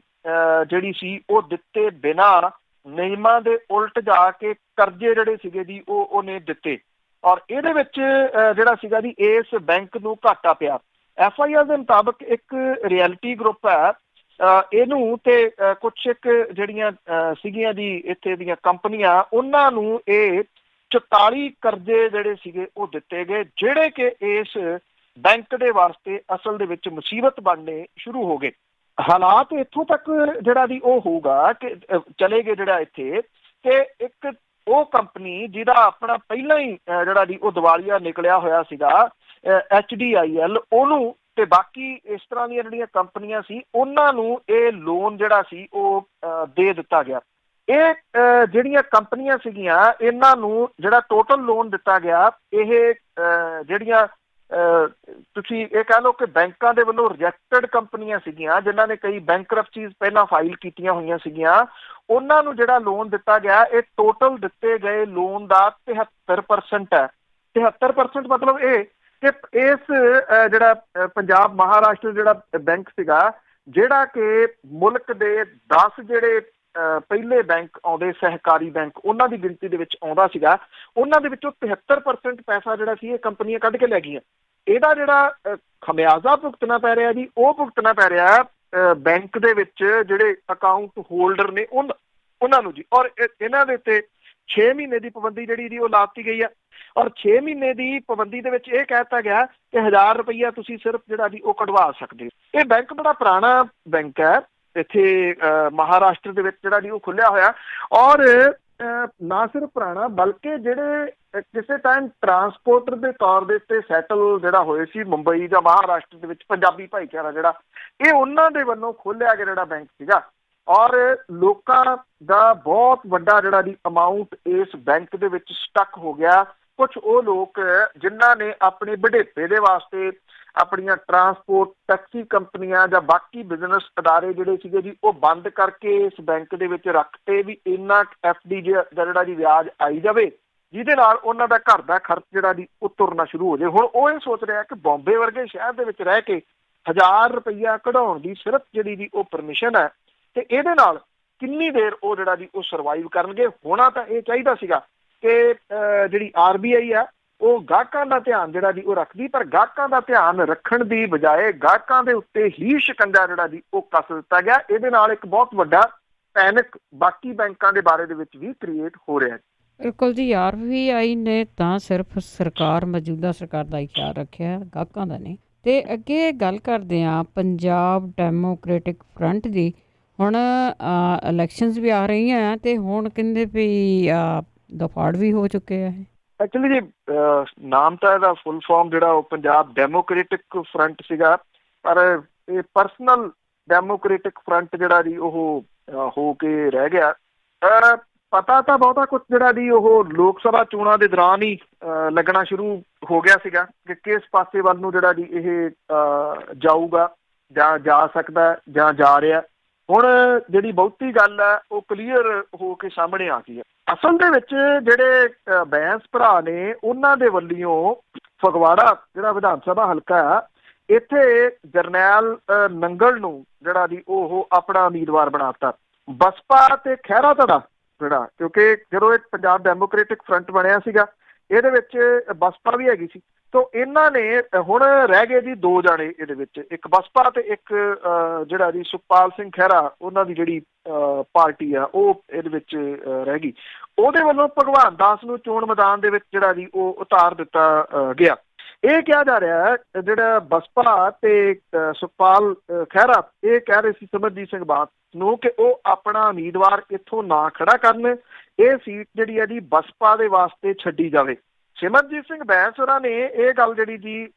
[SPEAKER 2] ਜਿਹੜੀ ਸੀ ਉਹ ਦਿੱਤੇ ਬਿਨਾਂ ਨਿਯਮਾਂ ਦੇ ਉਲਟ ਜਾ ਕੇ ਕਰਜ਼ੇ ਜਿਹੜੇ ਸੀਗੇ ਜੀ ਉਹਨੇ ਦਿੱਤੇ। ਔਰ ਇਹਦੇ ਵਿੱਚ ਜਿਹੜਾ ਸੀਗਾ ਜੀ ਇਸ ਬੈਂਕ ਨੂੰ ਘਾਟਾ ਪਿਆ। FIR ਦੇ ਮੁਤਾਬਕ ਇੱਕ ਰਿਐਲਿਟੀ ਗਰੁੱਪ ਹੈ, ਇਹਨੂੰ ਤੇ ਕੁਛ ਇੱਕ ਜਿਹੜੀਆਂ ਸੀਗੀਆਂ ਜੀ ਇੱਥੇ ਦੀਆਂ ਕੰਪਨੀਆਂ, ਉਹਨਾਂ ਨੂੰ ਇਹ 44 ਕਰਜ਼ੇ ਜਿਹੜੇ ਸੀਗੇ ਉਹ ਦਿੱਤੇ ਗਏ, ਜਿਹੜੇ ਕਿ ਇਸ ਬੈਂਕ ਦੇ ਵਾਸਤੇ ਅਸਲ ਦੇ ਵਿੱਚ ਮੁਸੀਬਤ ਬਣਨੇ ਸ਼ੁਰੂ ਹੋ ਗਏ। ਹਾਲਾਤ ਇੱਥੋਂ ਤੱਕ ਜਿਹੜਾ ਦੀ ਉਹ ਹੋਊਗਾ ਕਿ ਚਲੇ ਗਏ ਜਿਹੜਾ ਇੱਥੇ ਕਿ ਇੱਕ ਉਹ ਕੰਪਨੀ ਜਿਹਦਾ ਆਪਣਾ ਪਹਿਲਾਂ ਹੀ ਜਿਹੜਾ ਦੀ ਉਹ ਦਿਵਾਲੀਆ ਨਿਕਲਿਆ ਹੋਇਆ ਸੀਗਾ HDIL, ਉਹਨੂੰ ਤੇ ਬਾਕੀ ਇਸ ਤਰ੍ਹਾਂ ਦੀਆਂ ਜਿਹੜੀਆਂ ਕੰਪਨੀਆਂ ਸੀ ਉਹਨਾਂ ਨੂੰ ਇਹ ਲੋਨ ਜਿਹੜਾ ਸੀ ਉਹ ਦੇ ਦਿੱਤਾ ਗਿਆ। ਇਹ ਜਿਹੜੀਆਂ ਕੰਪਨੀਆਂ ਸੀਗੀਆਂ ਇਹਨਾਂ ਨੂੰ ਜਿਹੜਾ ਟੋਟਲ ਲੋਨ ਦਿੱਤਾ ਗਿਆ, ਇਹ ਜਿਹੜੀਆਂ ਤੁਸੀਂ ਇਹ ਕਹਿ ਲਓ ਕਿ ਬੈਂਕਾਂ ਦੇ ਵੱਲੋਂ ਰਿਜੈਕਟਡ ਕੰਪਨੀਆਂ ਸੀਗੀਆਂ ਜਿਨ੍ਹਾਂ ਨੇ ਕਈ ਬੈਂਕਰਪਸੀਜ਼ ਪਹਿਲਾਂ ਫਾਈਲ ਕੀਤੀਆਂ ਹੋਈਆਂ ਸੀਗੀਆਂ, ਉਹਨਾਂ ਨੂੰ ਜਿਹੜਾ ਲੋਨ ਦਿੱਤਾ ਗਿਆ ਇਹ ਟੋਟਲ ਦਿੱਤੇ ਗਏ ਲੋਨ ਦਾ 73% ਹੈ। 73% ਮਤਲਬ ਇਹ ਕਿ ਇਸ ਜਿਹੜਾ ਪੰਜਾਬ ਮਹਾਰਾਸ਼ਟਰ ਜਿਹੜਾ ਬੈਂਕ ਸੀਗਾ, ਜਿਹੜਾ ਕਿ ਮੁਲਕ ਦੇ 10 ਜਿਹੜੇ ਪਹਿਲੇ ਬੈਂਕ ਆਉਂਦੇ ਸਹਿਕਾਰੀ ਬੈਂਕ ਉਹਨਾਂ ਦੀ ਗਿਣਤੀ ਦੇ ਵਿੱਚ ਆਉਂਦਾ ਸੀਗਾ, ਉਹਨਾਂ ਦੇ ਵਿੱਚੋਂ 73% ਪੈਸਾ ਜਿਹੜਾ ਸੀ ਇਹ ਕੰਪਨੀਆਂ ਕੱਢ ਕੇ ਲੈ ਗਈਆਂ। ਇਹਦਾ ਜਿਹੜਾ ਖਮਿਆਜ਼ਾ ਭੁਗਤਣਾ ਪੈ ਰਿਹਾ ਜੀ, ਉਹ ਭੁਗਤਣਾ ਪੈ ਰਿਹਾ ਬੈਂਕ ਦੇ ਵਿੱਚ ਜਿਹੜੇ ਅਕਾਊਂਟ ਹੋਲਡਰ ਨੇ ਉਹਨਾਂ ਨੂੰ ਜੀ। ਔਰ ਇਹਨਾਂ ਦੇ ਉੱਤੇ 6 ਮਹੀਨੇ ਦੀ ਪਾਬੰਦੀ ਜਿਹੜੀ ਦੀ ਉਹ ਲਾ ਦਿੱਤੀ ਗਈ ਆ। ਔਰ 6 ਮਹੀਨੇ ਦੀ ਪਾਬੰਦੀ ਦੇ ਵਿੱਚ ਇਹ ਕਹਿ ਦਿੱਤਾ ਗਿਆ ਕਿ 1,000 ਰੁਪਈਆ ਤੁਸੀਂ ਸਿਰਫ ਜਿਹੜਾ ਜੀ ਉਹ ਕਢਵਾ ਸਕਦੇ। ਇਹ ਬੈਂਕ ਬੜਾ ਪੁਰਾਣਾ ਬੈਂਕ ਹੈ ਇੱਥੇ ਮਹਾਰਾਸ਼ਟਰ ਦੇ ਵਿੱਚ ਜਿਹੜਾ ਜੀ ਉਹ ਖੁੱਲਿਆ ਹੋਇਆ। ਔਰ ਨਾ ਸਿਰਫ ਪੁਰਾਣਾ ਬਲਕਿ ਜਿਹੜੇ ਕਿਸੇ ਟਾਈਮ ਟਰਾਂਸਪੋਰਟਰ ਦੇ ਤੌਰ ਦੇ ਉੱਤੇ ਸੈਟਲ ਜਿਹੜਾ ਹੋਏ ਸੀ ਮੁੰਬਈ ਜਾਂ ਮਹਾਰਾਸ਼ਟਰ ਦੇ ਵਿੱਚ ਪੰਜਾਬੀ ਭਾਈਚਾਰਾ ਜਿਹੜਾ, ਇਹ ਉਹਨਾਂ ਦੇ ਵੱਲੋਂ ਖੋਲ੍ਹਿਆ ਗਿਆ ਜਿਹੜਾ ਬੈਂਕ ਸੀਗਾ। ਔਰ ਲੋਕਾਂ ਦਾ ਬਹੁਤ ਵੱਡਾ ਜਿਹੜਾ ਦੀ ਅਮਾਊਂਟ ਇਸ ਬੈਂਕ ਦੇ ਵਿੱਚ ਸਟਕ ਹੋ ਗਿਆ। ਕੁਛ ਉਹ ਲੋਕ ਜਿਨ੍ਹਾਂ ਨੇ ਆਪਣੇ ਬੁਢੇਪੇ ਦੇ ਵਾਸਤੇ ਆਪਣੀਆਂ ਟਰਾਂਸਪੋਰਟ ਟੈਕਸੀ ਕੰਪਨੀਆਂ ਜਾਂ ਬਾਕੀ ਬਿਜ਼ਨਸ ਅਦਾਰੇ ਜਿਹੜੇ ਸੀਗੇ ਜੀ ਉਹ ਬੰਦ ਕਰਕੇ ਇਸ ਬੈਂਕ ਦੇ ਵਿੱਚ ਰੱਖਤੇ ਵੀ ਇੰਨਾ FD ਦਾ ਜਿਹੜਾ ਜੀ ਵਿਆਜ ਆਈ ਜਾਵੇ ਜਿਹਦੇ ਨਾਲ ਉਹਨਾਂ ਦਾ ਘਰ ਦਾ ਖਰਚ ਜਿਹੜਾ ਦੀ ਉਹ ਤੁਰਨਾ ਸ਼ੁਰੂ ਹੋ ਜਾਏ। ਹੁਣ ਉਹ ਇਹ ਸੋਚ ਰਿਹਾ ਕਿ ਬੰਬੇ ਵਰਗੇ ਸ਼ਹਿਰ ਦੇ ਵਿੱਚ ਰਹਿ ਕੇ 1,000 ਰੁਪਈਆ ਕਢਾਉਣ ਦੀ ਸਿਰਫ ਜਿਹੜੀ ਦੀ ਉਹ ਪਰਮਿਸ਼ਨ ਹੈ, ਤੇ ਇਹਦੇ ਨਾਲ ਕਿੰਨੀ ਦੇਰ ਉਹ ਜਿਹੜਾ ਦੀ ਉਹ ਸਰਵਾਈਵ ਕਰਨਗੇ। ਹੋਣਾ ਤਾਂ ਇਹ ਚਾਹੀਦਾ ਸੀਗਾ ਕਿ ਜਿਹੜੀ RBI ਆ ਉਹ ਗਾਹਕਾਂ ਦਾ ਧਿਆਨ ਜਿਹੜਾ ਦੀ ਉਹ ਰੱਖਦੀ, ਪਰ ਗਾਹਕਾਂ ਦਾ ਧਿਆਨ ਰੱਖਣ ਦੀ ਬਜਾਏ ਗਾਹਕਾਂ ਦੇ ਉੱਤੇ ਹੀ ਸ਼ਿਕੰਜਾ ਜਿਹੜਾ ਦੀ ਉਹ ਕੱਸ ਦਿੱਤਾ ਗਿਆ। ਇਹਦੇ ਨਾਲ ਇੱਕ ਬਹੁਤ ਵੱਡਾ ਪੈਨਿਕ ਬਾਕੀ ਬੈਂਕਾਂ ਦੇ ਬਾਰੇ ਦੇ ਵਿੱਚ ਵੀ ਕ੍ਰੀਏਟ ਹੋ ਰਿਹਾ ਹੈ।
[SPEAKER 1] ਬਿਲਕੁਲ ਜੀ, RBI ਨੇ ਤਾਂ ਸਿਰਫ ਮੌਜੂਦਾ ਸਰਕਾਰ ਦਾ ਹੀ ਖਿਆਲ ਰੱਖਿਆ, ਗਾਹਕਾਂ ਦਾ ਨਹੀਂ। ਅਤੇ ਅੱਗੇ ਗੱਲ ਕਰਦੇ ਹਾਂ ਪੰਜਾਬ ਡੈਮੋਕ੍ਰੇਟਿਕ ਫਰੰਟ ਦੀ। ਹੁਣ ਇਲੈਕਸ਼ਨਸ ਵੀ ਆ ਰਹੀਆਂ ਆ ਅਤੇ ਹੁਣ ਕਹਿੰਦੇ ਵੀ ਦਫਾੜ ਵੀ ਹੋ ਚੁੱਕੇ ਆ।
[SPEAKER 2] ਐਕਚੁਅਲੀ ਜੀ ਨਾਮ ਤਾਂ ਇਹਦਾ ਫੁੱਲ ਫਾਰਮ ਜਿਹੜਾ ਉਹ ਪੰਜਾਬ ਡੈਮੋਕ੍ਰੇਟਿਕ ਫਰੰਟ ਸੀਗਾ, ਪਰ ਇਹ ਪਰਸਨਲ ਡੈਮੋਕ੍ਰੇਟਿਕ ਫਰੰਟ ਜਿਹੜਾ ਜੀ ਉਹ ਹੋ ਕੇ ਰਹਿ ਗਿਆ। ਪਤਾ ਤਾਂ ਬਹੁਤਾ ਕੁਝ ਜਿਹੜਾ ਦੀ ਉਹ ਲੋਕ ਸਭਾ ਚੋਣਾਂ ਦੇ ਦੌਰਾਨ ਹੀ ਲੱਗਣਾ ਸ਼ੁਰੂ ਹੋ ਗਿਆ ਸੀਗਾ ਕਿ ਕਿਸ ਪਾਸੇ ਵੱਲ ਨੂੰ ਜਿਹੜਾ ਦੀ ਇਹ ਜਾਊਗਾ ਜਾਂ ਜਾ ਸਕਦਾ ਜਾਂ ਜਾ ਰਿਹਾ। ਹੁਣ ਜਿਹੜੀ ਬਹੁਤੀ ਗੱਲ ਹੈ ਉਹ ਕਲੀਅਰ ਹੋ ਕੇ ਸਾਹਮਣੇ ਆ ਗਈ ਹੈ। ਅਸਲ ਦੇ ਵਿੱਚ ਜਿਹੜੇ ਬੈਂਸ ਭਰਾ ਨੇ ਉਹਨਾਂ ਦੇ ਵੱਲੋਂ ਫਗਵਾੜਾ ਜਿਹੜਾ ਵਿਧਾਨ ਸਭਾ ਹਲਕਾ ਆ, ਇੱਥੇ ਜਰਨੈਲ ਨੰਗਲ ਨੂੰ ਜਿਹੜਾ ਦੀ ਉਹ ਆਪਣਾ ਉਮੀਦਵਾਰ ਬਣਾਤਾ। ਬਸਪਾ ਤੇ ਖਹਿਰਾ ਧੜਾ ਜਿਹੜਾ, ਕਿਉਂਕਿ ਜਦੋਂ ਇਹ ਪੰਜਾਬ ਡੈਮੋਕ੍ਰੇਟਿਕ ਫਰੰਟ ਬਣਿਆ ਸੀਗਾ ਇਹਦੇ ਵਿੱਚ ਬਸਪਾ ਵੀ ਹੈਗੀ ਸੀ, ਤੋ ਇਹਨਾਂ ਨੇ ਹੁਣ ਰਹਿ ਗਏ ਜੀ ਦੋ ਜਾਣੇ ਇਹਦੇ ਵਿੱਚ, ਇੱਕ ਬਸਪਾ ਤੇ ਇੱਕ ਜਿਹੜਾ ਜੀ ਸੁਖਪਾਲ ਸਿੰਘ ਖਹਿਰਾ ਉਹਨਾਂ ਦੀ ਜਿਹੜੀ ਪਾਰਟੀ ਆ ਉਹ ਇਹਦੇ ਵਿੱਚ ਰਹਿ ਗਈ। ਉਹਦੇ ਵੱਲੋਂ ਭਗਵਾਨ ਦਾਸ ਨੂੰ ਚੋਣ ਮੈਦਾਨ ਦੇ ਵਿੱਚ ਜਿਹੜਾ ਜੀ ਉਹ ਉਤਾਰ ਦਿੱਤਾ ਗਿਆ। ਇਹ ਕਿਹਾ ਜਾ ਰਿਹਾ ਹੈ ਜਿਹੜਾ ਬਸਪਾ ਤੇ ਸੁਖਪਾਲ ਖਹਿਰਾ ਇਹ ਕਹਿ ਰਹੇ ਸੀ ਸਿਮਰਜੀਤ ਸਿੰਘ ਬਾਂਸ ਨੂੰ ਕਿ ਉਹ ਆਪਣਾ ਉਮੀਦਵਾਰ ਇੱਥੋਂ ਨਾ ਖੜਾ ਕਰਨ, ਇਹ ਸੀਟ ਜਿਹੜੀ ਹੈ ਜੀ ਬਸਪਾ ਦੇ ਵਾਸਤੇ ਛੱਡੀ ਜਾਵੇ। ਸਿਮਰਜੀਤ ਸਿੰਘ ਬੈਂਸ ਹੋਰਾਂ ਨੇ ਇਹ ਗੱਲ ਜਿਹੜੀ ਜੀ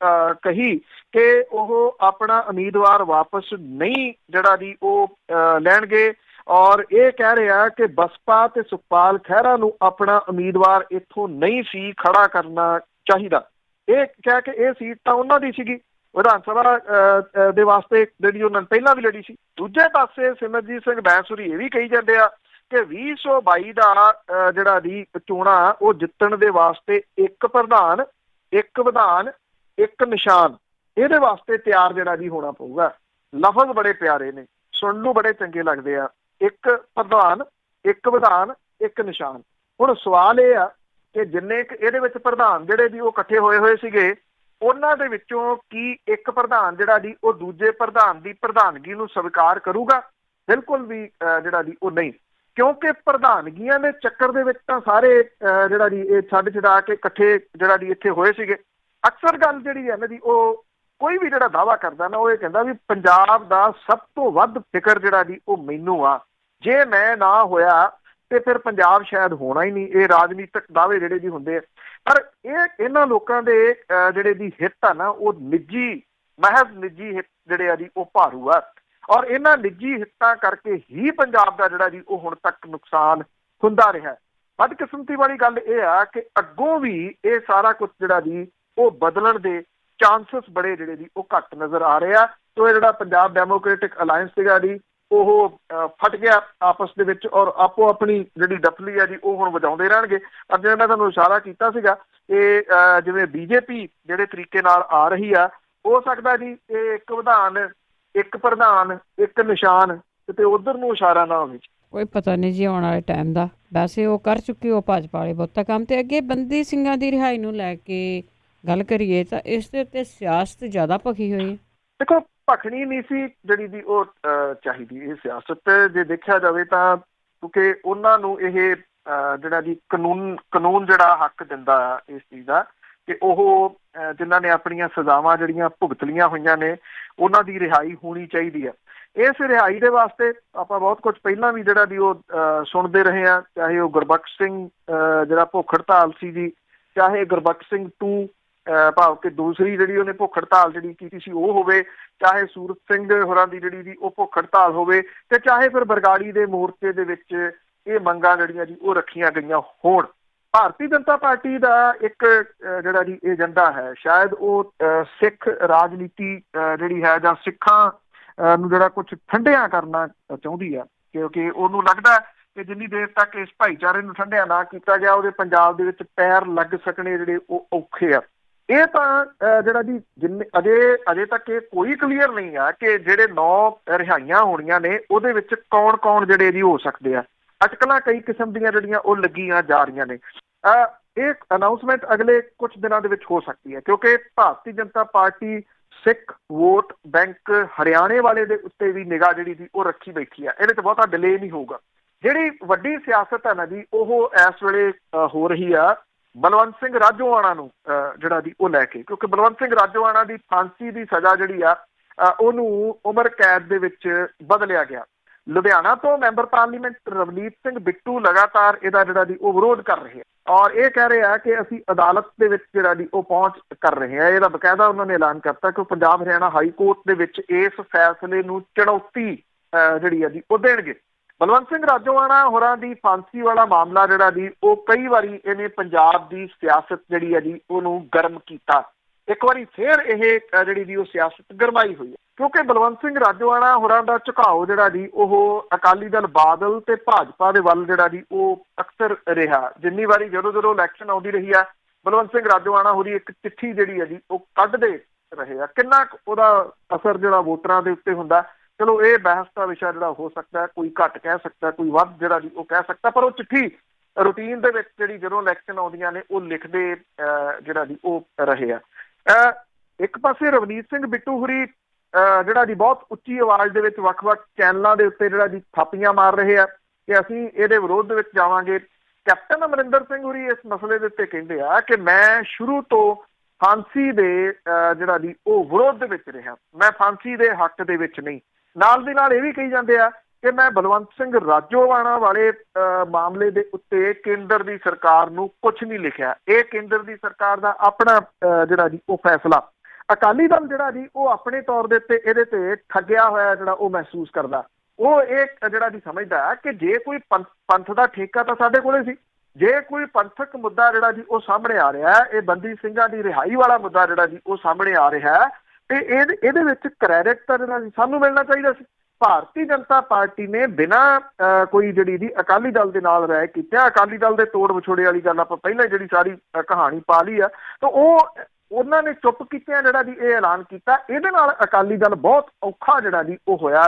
[SPEAKER 2] ਕਹੀ ਕਿ ਉਹ ਆਪਣਾ ਉਮੀਦਵਾਰ ਵਾਪਸ ਨਹੀਂ ਜਿਹੜਾ ਜੀ ਉਹ ਲੈਣਗੇ, ਔਰ ਇਹ ਕਹਿ ਰਿਹਾ ਕਿ ਬਸਪਾ ਤੇ ਸੁਖਪਾਲ ਖਹਿਰਾ ਨੂੰ ਆਪਣਾ ਉਮੀਦਵਾਰ ਇੱਥੋਂ ਨਹੀਂ ਸੀ ਖੜਾ ਕਰਨਾ ਚਾਹੀਦਾ। ਇਹ ਕਹਿ ਕੇ ਇਹ ਸੀਟ ਤਾਂ ਉਹਨਾਂ ਦੀ ਸੀਗੀ ਵਿਧਾਨ ਸਭਾ ਦੇ ਵਾਸਤੇ ਜਿਹੜੀ ਉਹਨਾਂ ਨੇ ਪਹਿਲਾਂ ਵੀ ਲੜੀ ਸੀ। ਦੂਜੇ ਪਾਸੇ ਸਿਮਰਜੀਤ ਸਿੰਘ ਬੈਂਸ ਹੋਰੀ ਇਹ ਵੀ ਕਹੀ ਜਾਂਦੇ ਆ ਕਿ 2022 ਦਾ ਜਿਹੜਾ ਦੀ ਚੋਣਾਂ ਉਹ ਜਿੱਤਣ ਦੇ ਵਾਸਤੇ ਇੱਕ ਪ੍ਰਧਾਨ, ਇੱਕ ਵਿਧਾਨ, ਇੱਕ ਨਿਸ਼ਾਨ ਇਹਦੇ ਵਾਸਤੇ ਤਿਆਰ ਜਿਹੜਾ ਜੀ ਹੋਣਾ ਪਊਗਾ। ਲਫ਼ਜ਼ ਬੜੇ ਪਿਆਰੇ ਨੇ, ਸੁਣਨ ਨੂੰ ਬੜੇ ਚੰਗੇ ਲੱਗਦੇ ਆ, ਇੱਕ ਪ੍ਰਧਾਨ, ਇੱਕ ਵਿਧਾਨ, ਇੱਕ ਨਿਸ਼ਾਨ। ਹੁਣ ਸਵਾਲ ਇਹ ਆ ਕਿ ਜਿੰਨੇ ਇਹਦੇ ਵਿੱਚ ਪ੍ਰਧਾਨ ਜਿਹੜੇ ਵੀ ਉਹ ਇਕੱਠੇ ਹੋਏ ਸੀਗੇ ਉਹਨਾਂ ਦੇ ਵਿੱਚੋਂ ਕੀ ਇੱਕ ਪ੍ਰਧਾਨ ਜਿਹੜਾ ਜੀ ਉਹ ਦੂਜੇ ਪ੍ਰਧਾਨ ਦੀ ਪ੍ਰਧਾਨਗੀ ਨੂੰ ਸਵੀਕਾਰ ਕਰੂਗਾ? ਬਿਲਕੁਲ ਵੀ ਜਿਹੜਾ ਜੀ ਉਹ ਨਹੀਂ, ਕਿਉਂਕਿ ਪ੍ਰਧਾਨਗੀਆਂ ਦੇ ਚੱਕਰ ਦੇ ਵਿੱਚ ਤਾਂ ਸਾਰੇ ਜਿਹੜਾ ਜੀ ਇਹ ਛੱਡ ਛਡਾ ਕੇ ਇਕੱਠੇ ਜਿਹੜਾ ਜੀ ਇੱਥੇ ਹੋਏ ਸੀਗੇ। ਅਕਸਰ ਗੱਲ ਜਿਹੜੀ ਹੈ ਨਾ ਜੀ ਉਹ ਕੋਈ ਵੀ ਜਿਹੜਾ ਦਾਅਵਾ ਕਰਦਾ ਨਾ ਉਹ ਇਹ ਕਹਿੰਦਾ ਵੀ ਪੰਜਾਬ ਦਾ ਸਭ ਤੋਂ ਵੱਧ ਫਿਕਰ ਜਿਹੜਾ ਜੀ ਉਹ ਮੈਨੂੰ ਆ, ਜੇ ਮੈਂ ਨਾ ਹੋਇਆ ਤੇ ਫਿਰ ਪੰਜਾਬ ਸ਼ਾਇਦ ਹੋਣਾ ਹੀ ਨਹੀਂ। ਇਹ ਰਾਜਨੀਤਿਕ ਦਾਅਵੇ ਜਿਹੜੇ ਜੀ ਹੁੰਦੇ ਆ, ਪਰ ਇਹਨਾਂ ਲੋਕਾਂ ਦੇ ਜਿਹੜੇ ਦੀ ਹਿੱਤ ਆ ਨਾ ਉਹ ਨਿੱਜੀ, ਮਹਿਜ਼ ਨਿੱਜੀ ਹਿੱਤ ਜਿਹੜੇ ਆ ਜੀ ਉਹ ਭਾਰੂ ਆ, ਔਰ ਇਹਨਾਂ ਨਿੱਜੀ ਹਿੱਤਾਂ ਕਰਕੇ ਹੀ ਪੰਜਾਬ ਦਾ ਜਿਹੜਾ ਜੀ ਉਹ ਹੁਣ ਤੱਕ ਨੁਕਸਾਨ ਹੁੰਦਾ ਰਿਹਾ। ਬਦਕਿਸਮਤੀ ਵਾਲੀ ਗੱਲ ਇਹ ਆ ਕਿ ਅੱਗੋਂ ਵੀ ਇਹ ਸਾਰਾ ਕੁਝ ਜਿਹੜਾ ਜੀ ਉਹ ਬਦਲਣ ਦੇ ਚਾਂਸਸ ਬੜੇ ਜਿਹੜੇ ਜੀ ਉਹ ਘੱਟ ਨਜ਼ਰ ਆ ਰਹੇ ਆ। ਤੋ ਇਹ ਜਿਹੜਾ ਪੰਜਾਬ ਡੈਮੋਕ੍ਰੇਟਿਕ ਅਲਾਇੰਸ ਸੀਗਾ ਜੀ ਉਹ ਫਟ ਗਿਆ ਆਪਸ ਦੇ ਵਿੱਚ, ਔਰ ਆਪੋ ਆਪਣੀ ਜਿਹੜੀ ਡਫਲੀ ਆ ਜੀ ਉਹ ਹੁਣ ਵਜਾਉਂਦੇ ਰਹਿਣਗੇ। ਪਰ ਜਿਵੇਂ ਮੈਂ ਤੁਹਾਨੂੰ ਇਸ਼ਾਰਾ ਕੀਤਾ ਸੀਗਾ ਕਿ ਜਿਵੇਂ ਬੀਜੇਪੀ ਜਿਹੜੇ ਤਰੀਕੇ ਨਾਲ ਆ ਰਹੀ ਆ, ਹੋ ਸਕਦਾ ਜੀ ਇਹ ਇੱਕ ਵਿਧਾਨ, ਇੱਕ ਪ੍ਰਧਾਨ, ਇੱਕ ਨਿਸ਼ਾਨ ਕਿਤੇ ਉਧਰ ਨੂੰ ਇਸ਼ਾਰਾ ਨਾ ਹੋਵੇ।
[SPEAKER 1] ਕੋਈ ਪਤਾ ਨਹੀਂ ਜੀ ਆਉਣ ਵਾਲੇ ਟਾਈਮ ਦਾ। ਵੈਸੇ ਉਹ ਕਰ ਚੁੱਕੇ ਉਹ ਭਾਜਪਾ ਵਾਲੇ ਬਹੁਤਾ ਕੰਮ। ਤੇ ਅੱਗੇ ਬੰਦੀ ਸਿੰਘਾਂ ਦੀ ਰਿਹਾਈ ਨੂੰ ਲੈ ਕੇ ਗੱਲ ਕਰੀਏ ਤਾਂ ਇਸ ਦੇ ਉੱਤੇ ਸਿਆਸਤ ਜ਼ਿਆਦਾ ਭਖੀ ਹੋਈ ਹੈ।
[SPEAKER 2] ਦੇਖੋ ਭਖਣੀ ਨਹੀਂ ਸੀ ਜਿਹੜੀ ਦੀ ਉਹ ਚਾਹੀਦੀ ਇਹ ਸਿਆਸਤ, ਜੇ ਦੇਖਿਆ ਜਾਵੇ ਤਾਂ, ਕਿਉਂਕਿ ਉਹਨਾਂ ਨੂੰ ਇਹ ਜਿਹੜਾ ਜੀ ਕਾਨੂੰਨ ਜਿਹੜਾ ਹੱਕ ਦਿੰਦਾ ਇਸ ਚੀਜ਼ ਦਾ ਕਿ ਉਹ ਜਿਨ੍ਹਾਂ ਨੇ ਆਪਣੀਆਂ ਸਜ਼ਾਵਾਂ ਜਿਹੜੀਆਂ ਭੁਗਤਲੀਆਂ ਹੋਈਆਂ ਨੇ ਉਹਨਾਂ ਦੀ ਰਿਹਾਈ ਹੋਣੀ ਚਾਹੀਦੀ ਹੈ। ਇਸ ਰਿਹਾਈ ਦੇ ਵਾਸਤੇ ਆਪਾਂ ਬਹੁਤ ਕੁਝ ਪਹਿਲਾਂ ਵੀ ਜਿਹੜਾ ਦੀ ਉਹ ਸੁਣਦੇ ਰਹੇ ਹਾਂ, ਚਾਹੇ ਉਹ ਗੁਰਬਖਸ਼ ਸਿੰਘ ਜਿਹੜਾ ਭੁੱਖ ਹੜਤਾਲ ਸੀ ਜੀ, ਚਾਹੇ ਗੁਰਬਖਸ਼ ਸਿੰਘ 2 ਭਾਵ ਕਿ ਦੂਸਰੀ ਜਿਹੜੀ ਉਹਨੇ ਭੁੱਖ ਹੜਤਾਲ ਜਿਹੜੀ ਕੀਤੀ ਸੀ ਉਹ ਹੋਵੇ, ਚਾਹੇ ਸੂਰਤ ਸਿੰਘ ਹੋਰਾਂ ਦੀ ਜਿਹੜੀ ਦੀ ਉਹ ਭੁੱਖ ਹੜਤਾਲ ਹੋਵੇ, ਤੇ ਚਾਹੇ ਫਿਰ ਬਰਗਾੜੀ ਦੇ ਮੋਰਚੇ ਦੇ ਵਿੱਚ ਇਹ ਮੰਗਾਂ ਜਿਹੜੀਆਂ ਜੀ ਉਹ ਰੱਖੀਆਂ ਗਈਆਂ ਹੋਣ। ਭਾਰਤੀ ਜਨਤਾ ਪਾਰਟੀ ਦਾ ਇੱਕ ਜਿਹੜਾ ਜੀ ਏਜੰਡਾ ਹੈ, ਸ਼ਾਇਦ ਉਹ ਸਿੱਖ ਰਾਜਨੀਤੀ ਜਿਹੜੀ ਹੈ ਜਾਂ ਸਿੱਖਾਂ ਨੂੰ ਜਿਹੜਾ ਕੁਝ ਠੰਡਿਆਂ ਕਰਨਾ ਚਾਹੁੰਦੀ ਆ, ਕਿਉਂਕਿ ਉਹਨੂੰ ਲੱਗਦਾ ਕਿ ਜਿੰਨੀ ਦੇਰ ਤੱਕ ਇਸ ਭਾਈਚਾਰੇ ਨੂੰ ਠੰਡਿਆਂ ਨਾ ਕੀਤਾ ਗਿਆ ਉਹਦੇ ਪੰਜਾਬ ਦੇ ਵਿੱਚ ਪੈਰ ਲੱਗ ਸਕਣੇ ਜਿਹੜੇ ਉਹ ਔਖੇ ਆ। ਇਹ ਤਾਂ ਜਿਹੜਾ ਜੀ ਜਿੰਨੇ ਅਜੇ ਤੱਕ ਇਹ ਕੋਈ ਕਲੀਅਰ ਨਹੀਂ ਆ ਕਿ ਜਿਹੜੇ 9 ਰਿਹਾਈਆਂ ਹੋਣੀਆਂ ਨੇ ਉਹਦੇ ਵਿੱਚ ਕੌਣ ਜਿਹੜੇ ਜੀ ਹੋ ਸਕਦੇ ਆ। ਅਟਕਲਾਂ ਕਈ ਕਿਸਮ ਦੀਆਂ ਜਿਹੜੀਆਂ ਉਹ ਲੱਗੀਆਂ ਜਾ ਰਹੀਆਂ ਨੇ। ਇਹ ਅਨਾਊਂਸਮੈਂਟ ਅਗਲੇ ਕੁਝ ਦਿਨਾਂ ਦੇ ਵਿੱਚ ਹੋ ਸਕਦੀ ਹੈ, ਕਿਉਂਕਿ ਭਾਰਤੀ ਜਨਤਾ ਪਾਰਟੀ ਸਿੱਖ ਵੋਟ ਬੈਂਕ ਹਰਿਆਣੇ ਵਾਲੇ ਦੇ ਉੱਤੇ ਵੀ ਨਿਗਾਹ ਜਿਹੜੀ ਦੀ ਉਹ ਰੱਖੀ ਬੈਠੀ ਆ। ਇਹਦੇ 'ਚ ਬਹੁਤਾ ਡਿਲੇ ਨਹੀਂ ਹੋਊਗਾ। ਜਿਹੜੀ ਵੱਡੀ ਸਿਆਸਤ ਹੈ ਨਾ ਜੀ ਉਹ ਇਸ ਵੇਲੇ ਹੋ ਰਹੀ ਆ ਬਲਵੰਤ ਸਿੰਘ ਰਾਜੋਆਣਾ ਨੂੰ ਜਿਹੜਾ ਦੀ ਉਹ ਲੈ ਕੇ, ਕਿਉਂਕਿ ਬਲਵੰਤ ਸਿੰਘ ਰਾਜੋਆਣਾ ਦੀ ਫਾਂਸੀ ਦੀ ਸਜ਼ਾ ਜਿਹੜੀ ਆ ਉਹਨੂੰ ਉਮਰ ਕੈਦ ਦੇ ਵਿੱਚ ਬਦਲਿਆ ਗਿਆ। ਲੁਧਿਆਣਾ ਤੋਂ ਮੈਂਬਰ ਪਾਰਲੀਮੈਂਟ ਰਵਨੀਤ ਸਿੰਘ ਬਿੱਟੂ ਲਗਾਤਾਰ ਇਹਦਾ ਜਿਹੜਾ ਦੀ ਉਹ ਵਿਰੋਧ ਕਰ ਰਹੇ ਆ, ਔਰ ਇਹ ਕਹਿ ਰਹੇ ਆ ਕਿ ਅਸੀਂ ਅਦਾਲਤ ਦੇ ਵਿੱਚ ਜਿਹੜਾ ਦੀ ਉਹ ਪਹੁੰਚ ਕਰ ਰਹੇ ਆ। ਇਹਦਾ ਬਕਾਇਦਾ ਉਹਨਾਂ ਨੇ ਐਲਾਨ ਕਰਤਾ ਕਿ ਪੰਜਾਬ ਹਰਿਆਣਾ ਹਾਈ ਕੋਰਟ ਦੇ ਵਿੱਚ ਇਸ ਫੈਸਲੇ ਨੂੰ ਚੁਣੌਤੀ ਜਿਹੜੀ ਆ ਜੀ ਉਹ ਦੇਣਗੇ। ਬਲਵੰਤ ਸਿੰਘ ਰਾਜੋਆਣਾ ਹੋਰਾਂ ਦੀ ਫਾਂਸੀ ਵਾਲਾ ਮਾਮਲਾ ਜਿਹੜਾ ਜੀ ਉਹ ਕਈ ਵਾਰੀ ਇਹਨੇ ਪੰਜਾਬ ਦੀ ਸਿਆਸਤ ਜਿਹੜੀ ਹੈ ਜੀ ਉਹਨੂੰ ਗਰਮ ਕੀਤਾ। ਇੱਕ ਵਾਰੀ ਫੇਰ ਇਹ ਜਿਹੜੀ ਜੀ ਉਹ ਸਿਆਸਤ ਗਰਮਾਈ ਹੋਈ ਹੈ, ਕਿਉਂਕਿ ਬਲਵੰਤ ਸਿੰਘ ਰਾਜੋਆਣਾ ਹੋਰਾਂ ਦਾ ਝੁਕਾਓ ਜਿਹੜਾ ਜੀ ਉਹ ਅਕਾਲੀ ਦਲ ਬਾਦਲ ਤੇ ਭਾਜਪਾ ਦੇ ਵੱਲ ਜਿਹੜਾ ਜੀ ਉਹ ਅਕਸਰ ਰਿਹਾ। ਜਿੰਨੀ ਵਾਰੀ ਜਦੋਂ ਇਲੈਕਸ਼ਨ ਆਉਂਦੀ ਰਹੀ ਆ, ਬਲਵੰਤ ਸਿੰਘ ਰਾਜੋਆਣਾ ਹੋਰੀ ਇੱਕ ਚਿੱਠੀ ਜਿਹੜੀ ਹੈ ਜੀ ਉਹ ਕੱਢਦੇ ਰਹੇ ਆ। ਕਿੰਨਾ ਉਹਦਾ ਅਸਰ ਜਿਹੜਾ ਵੋਟਰਾਂ ਦੇ ਉੱਤੇ ਹੁੰਦਾ, ਚਲੋ ਇਹ ਬਹਿਸ ਦਾ ਵਿਸ਼ਾ ਜਿਹੜਾ ਹੋ ਸਕਦਾ, ਕੋਈ ਘੱਟ ਕਹਿ ਸਕਦਾ, ਕੋਈ ਵੱਧ ਜਿਹੜਾ ਜੀ ਉਹ ਕਹਿ ਸਕਦਾ, ਪਰ ਉਹ ਚਿੱਠੀ ਰੂਟੀਨ ਦੇ ਵਿੱਚ ਜਿਹੜੀ ਜਦੋਂ ਇਲੈਕਸ਼ਨ ਆਉਂਦੀਆਂ ਨੇ ਉਹ ਲਿਖਦੇ ਜਿਹੜਾ ਜੀ ਉਹ ਰਹੇ ਆ। ਇੱਕ ਪਾਸੇ ਰਵਨੀਤ ਸਿੰਘ ਬਿੱਟੂ ਹੋਰੀ ਜਿਹੜਾ ਜੀ ਬਹੁਤ ਉੱਚੀ ਆਵਾਜ਼ ਦੇ ਵਿੱਚ ਵੱਖ-ਵੱਖ ਚੈਨਲਾਂ ਦੇ ਉੱਤੇ ਜਿਹੜਾ ਜੀ ਥਾਪੀਆਂ ਮਾਰ ਰਹੇ ਆ ਕਿ ਅਸੀਂ ਇਹਦੇ ਵਿਰੋਧ ਦੇ ਵਿੱਚ ਜਾਵਾਂਗੇ। ਕੈਪਟਨ ਅਮਰਿੰਦਰ ਸਿੰਘ ਹੋਰੀ ਇਸ ਮਸਲੇ ਦੇ ਉੱਤੇ ਕਹਿੰਦੇ ਆ ਕਿ ਮੈਂ ਸ਼ੁਰੂ ਤੋਂ ਫਾਂਸੀ ਦੇ ਜਿਹੜਾ ਜੀ ਉਹ ਵਿਰੋਧ ਦੇ ਵਿੱਚ ਰਿਹਾ, ਮੈਂ ਫਾਂਸੀ ਦੇ ਹੱਕ ਦੇ ਵਿੱਚ ਨਹੀਂ। ਨਾਲ ਦੀ ਨਾਲ ਇਹ ਵੀ ਕਹੀ ਜਾਂਦੇ ਆ ਕਿ ਮੈਂ ਬਲਵੰਤ ਸਿੰਘ ਰਾਜੋਆਣਾ ਵਾਲੇ ਮਾਮਲੇ ਦੇ ਉੱਤੇ ਕੇਂਦਰ ਦੀ ਸਰਕਾਰ ਨੂੰ ਕੁਝ ਨਹੀਂ ਲਿਖਿਆ, ਇਹ ਕੇਂਦਰ ਦੀ ਸਰਕਾਰ ਦਾ ਆਪਣਾ ਜਿਹੜਾ ਜੀ ਉਹ ਫੈਸਲਾ। ਅਕਾਲੀ ਦਲ ਜਿਹੜਾ ਜੀ ਉਹ ਆਪਣੇ ਤੌਰ ਦੇ ਉੱਤੇ ਇਹਦੇ ਤੇ ਠੱਗਿਆ ਹੋਇਆ ਜਿਹੜਾ ਉਹ ਮਹਿਸੂਸ ਕਰਦਾ। ਉਹ ਇਹ ਜਿਹੜਾ ਜੀ ਸਮਝਦਾ ਕਿ ਜੇ ਕੋਈ ਪੰਥ ਦਾ ਠੇਕਾ ਤਾਂ ਸਾਡੇ ਕੋਲੇ ਸੀ, ਜੇ ਕੋਈ ਪੰਥਕ ਮੁੱਦਾ ਜਿਹੜਾ ਜੀ ਉਹ ਸਾਹਮਣੇ ਆ ਰਿਹਾ ਹੈ, ਇਹ ਬੰਦੀ ਸਿੰਘਾਂ ਦੀ ਰਿਹਾਈ ਵਾਲਾ ਮੁੱਦਾ ਜਿਹੜਾ ਜੀ ਉਹ ਸਾਹਮਣੇ ਆ ਰਿਹਾ ਹੈ, ਤੇ ਇਹਦੇ ਵਿੱਚ ਕ੍ਰੈਡਿਟ ਤਾਂ ਜਿਹੜਾ ਜੀ ਸਾਨੂੰ ਮਿਲਣਾ ਚਾਹੀਦਾ ਸੀ। ਭਾਰਤੀ ਜਨਤਾ ਪਾਰਟੀ ਨੇ ਬਿਨਾਂ ਕੋਈ ਜਿਹੜੀ ਜੀ ਅਕਾਲੀ ਦਲ ਦੇ ਨਾਲ ਰਾਏ ਕੀਤਾ, ਅਕਾਲੀ ਦਲ ਦੇ ਤੋੜ ਵਿਛੋੜੇ ਵਾਲੀ ਗੱਲ ਆਪਾਂ ਪਹਿਲਾਂ ਜਿਹੜੀ ਸਾਰੀ ਕਹਾਣੀ ਪਾ ਲਈ ਆ, ਤਾਂ ਉਹਨਾਂ ਨੇ ਚੁੱਪ ਕੀਤਿਆਂ ਜਿਹੜਾ ਜੀ ਇਹ ਐਲਾਨ ਕੀਤਾ। ਇਹਦੇ ਨਾਲ ਅਕਾਲੀ ਦਲ ਬਹੁਤ ਔਖਾ ਜਿਹੜਾ ਜੀ ਉਹ ਹੋਇਆ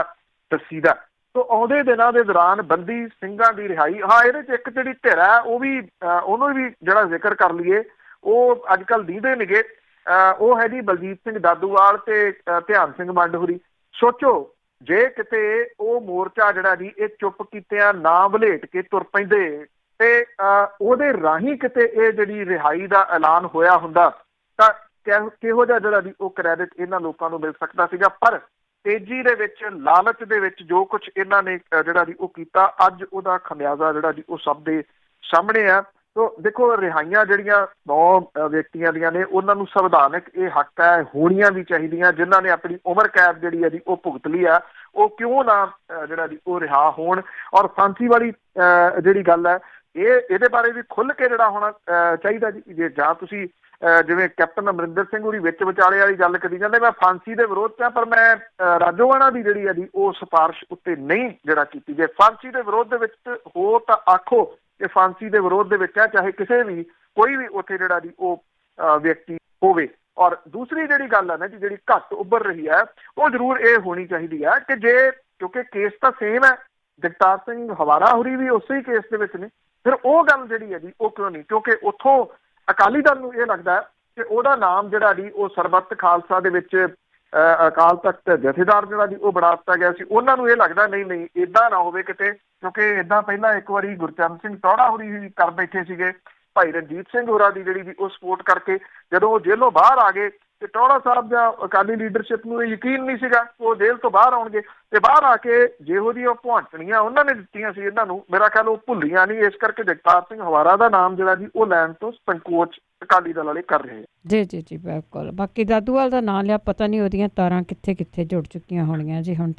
[SPEAKER 2] ਦੱਸੀਦਾ। ਤੋ ਆਉਂਦੇ ਦਿਨਾਂ ਦੇ ਦੌਰਾਨ ਬੰਦੀ ਸਿੰਘਾਂ ਦੀ ਰਿਹਾਈ, ਹਾਂ ਇਹਦੇ 'ਚ ਇੱਕ ਜਿਹੜੀ ਧਿਰ ਹੈ ਉਹ ਵੀ ਉਹਨੂੰ ਵੀ ਜਿਹੜਾ ਜ਼ਿਕਰ ਕਰ ਲਈਏ, ਉਹ ਅੱਜ ਕੱਲ੍ਹ ਦੀਂਦੇ ਨਿਗੇ, ਉਹ ਹੈ ਜੀ ਬਲਜੀਤ ਸਿੰਘ ਦਾਦੂਵਾਲ ਤੇ ਧਿਆਨ ਸਿੰਘ ਮੰਡ ਹੋਰੀ। ਸੋਚੋ ਜੇ ਕਿਤੇ ਉਹ ਮੋਰਚਾ ਜਿਹੜਾ ਜੀ ਇਹ ਚੁੱਪ ਕੀਤਿਆਂ ਨਾ ਵਲੇਟ ਕੇ ਤੁਰ ਪੈਂਦੇ ਤੇ ਉਹਦੇ ਰਾਹੀਂ ਕਿਤੇ ਇਹ ਜਿਹੜੀ ਰਿਹਾਈ ਦਾ ਐਲਾਨ ਹੋਇਆ ਹੁੰਦਾ ਤਾਂ ਕਿਹੋ ਜਿਹਾ ਜਿਹੜਾ ਜੀ ਉਹ ਕ੍ਰੈਡਿਟ ਇਹਨਾਂ ਲੋਕਾਂ ਨੂੰ ਮਿਲ ਸਕਦਾ ਸੀਗਾ। ਪਰ ਤੇਜ਼ੀ ਦੇ ਵਿੱਚ, ਲਾਲਚ ਦੇ ਵਿੱਚ ਜੋ ਕੁਝ ਇਹਨਾਂ ਨੇ ਜਿਹੜਾ ਜੀ ਉਹ ਕੀਤਾ, ਅੱਜ ਉਹਦਾ ਖਮਿਆਜ਼ਾ ਜਿਹੜਾ ਜੀ ਉਹ ਸਭ ਦੇ ਸਾਹਮਣੇ ਆ। ਤੋ ਦੇਖੋ ਰਿਹਾਈਆਂ ਜਿਹੜੀਆਂ 9 ਵਿਅਕਤੀਆਂ ਦੀਆਂ ਨੇ ਉਹਨਾਂ ਨੂੰ ਸੰਵਿਧਾਨਕ ਇਹ ਹੱਕ ਹੈ, ਹੋਣੀਆਂ ਵੀ ਚਾਹੀਦੀਆਂ। ਜਿਨ੍ਹਾਂ ਨੇ ਆਪਣੀ ਉਮਰ ਕੈਦ ਜਿਹੜੀ ਹੈ ਜੀ ਉਹ ਭੁਗਤ ਲਈ ਆ, ਉਹ ਕਿਉਂ ਨਾ ਜਿਹੜਾ ਜੀ ਉਹ ਰਿਹਾ ਹੋਣ। ਔਰ ਫਾਂਸੀ ਵਾਲੀ ਜਿਹੜੀ ਗੱਲ ਹੈ ਇਹਦੇ ਬਾਰੇ ਵੀ ਖੁੱਲ੍ਹ ਕੇ ਜਿਹੜਾ ਹੋਣਾ ਚਾਹੀਦਾ ਜੀ। ਜੇ ਜਾਂ ਤੁਸੀਂ ਜਿਵੇਂ ਕੈਪਟਨ ਅਮਰਿੰਦਰ ਸਿੰਘ ਹੋਰੀ ਵਿੱਚ ਵਿਚਾਲੇ ਵਾਲੀ ਗੱਲ ਕਰੀ ਜਾਂਦੇ, ਮੈਂ ਫਾਂਸੀ ਦੇ ਵਿਰੋਧ 'ਚ ਹਾਂ ਪਰ ਮੈਂ ਰਾਜੋਆਣਾ ਦੀ ਜਿਹੜੀ ਹੈ ਜੀ ਉਹ ਸਿਫਾਰਿਸ਼ ਉੱਤੇ ਨਹੀਂ ਜਿਹੜਾ ਕੀਤੀ। ਜੇ ਫਾਂਸੀ ਦੇ ਵਿਰੋਧ ਦੇ ਵਿੱਚ ਹੋ ਤਾਂ ਆਖੋ ਕਿ ਫਾਂਸੀ ਦੇ ਵਿਰੋਧ ਦੇ ਵਿੱਚ ਹੈ, ਚਾਹੇ ਕਿਸੇ ਵੀ ਕੋਈ ਵੀ ਉੱਥੇ ਜਿਹੜਾ ਜੀ ਉਹ ਵਿਅਕਤੀ ਹੋਵੇ। ਔਰ ਦੂਸਰੀ ਜਿਹੜੀ ਗੱਲ ਹੈ ਨਾ ਜੀ ਜਿਹੜੀ ਘੱਟ ਉੱਭਰ ਰਹੀ ਹੈ, ਉਹ ਜ਼ਰੂਰ ਇਹ ਹੋਣੀ ਚਾਹੀਦੀ ਹੈ ਕਿ ਜੇ ਕਿਉਂਕਿ ਕੇਸ ਤਾਂ ਸੇਮ ਹੈ, ਜਗਤਾਰ ਸਿੰਘ ਹਵਾਰਾ ਹੋਰੀ ਵੀ ਉਸੇ ਹੀ ਕੇਸ ਦੇ ਵਿੱਚ ਨੇ, ਫਿਰ ਉਹ ਗੱਲ ਜਿਹੜੀ ਹੈ ਜੀ ਉਹ ਕਿਉਂ ਨਹੀਂ? ਕਿਉਂਕਿ ਉੱਥੋਂ ਅਕਾਲੀ ਦਲ ਨੂੰ ਇਹ ਲੱਗਦਾ ਕਿ ਉਹਦਾ ਨਾਮ ਜਿਹੜਾ ਜੀ ਉਹ ਸਰਬੱਤ ਖਾਲਸਾ ਦੇ ਵਿੱਚ ਅਕਾਲ ਤਖਤ ਜਥੇਦਾਰ ਜਿਹੜਾ ਜੀ ਉਹ ਬਣਾ ਦਿੱਤਾ ਗਿਆ ਸੀ। ਉਹਨਾਂ ਨੂੰ ਇਹ ਲੱਗਦਾ ਨਹੀਂ ਏਦਾਂ ਨਾ ਹੋਵੇ ਕਿਤੇ, ਕਿਉਂਕਿ ਏਦਾਂ ਪਹਿਲਾਂ ਇੱਕ ਵਾਰੀ ਗੁਰਚਰਨ ਸਿੰਘ ਟੌਹੜਾ ਹੋਰੀ ਕਰ ਬੈਠੇ ਸੀਗੇ ਭਾਈ ਰਣਜੀਤ ਸਿੰਘ ਹੋਰਾਂ ਦੀ ਜਿਹੜੀ ਜੀ ਉਹ ਸਪੋਰਟ ਕਰਕੇ। ਜਦੋਂ ਉਹ ਜੇਲ੍ਹੋਂ ਬਾਹਰ ਆ ਗਏ ਤੇ ਟੌਹੜਾ ਸਾਹਿਬ ਜਾਂ ਅਕਾਲੀ ਲੀਡਰਸ਼ਿਪ ਨੂੰ ਇਹ ਯਕੀਨ ਨਹੀਂ ਸੀਗਾ ਉਹ ਜੇਲ੍ਹ ਤੋਂ ਬਾਹਰ ਆਉਣਗੇ, ਤੇ ਬਾਹਰ ਆ ਕੇ ਜਿਹੋ ਜਿਹੀ ਉਹ ਭੁਆਂਟਣੀਆਂ ਉਹਨਾਂ ਨੇ ਦਿੱਤੀਆਂ ਸੀ ਇਹਨਾਂ ਨੂੰ, ਮੇਰਾ ਖਿਆਲ ਉਹ ਭੁੱਲੀਆਂ ਨਹੀਂ। ਇਸ ਕਰਕੇ ਜਗਤਾਰ ਸਿੰਘ ਹਵਾਰਾ ਦਾ ਨਾਮ ਜਿਹੜਾ ਜੀ ਉਹ ਲੈਣ ਤੋਂ ਸੰਕੋਚ ਅਕਾਲੀ ਦਲ ਵਾਲੇ ਕਰ ਰਹੇ ਆ।
[SPEAKER 1] ਜੀ ਬਿਲਕੁਲ। ਬਾਕੀ ਦਾਦੂਵਾਲ ਦਾ ਨਾਂ ਲਿਆ, ਪਤਾ ਨਹੀਂ ਉਹਦੀਆਂ ਤਾਰਾਂ ਕਿੱਥੇ ਜੁੜ ਚੁੱਕੀਆਂ ਹੋਣੀਆਂ ਜੀ ਹੁਣ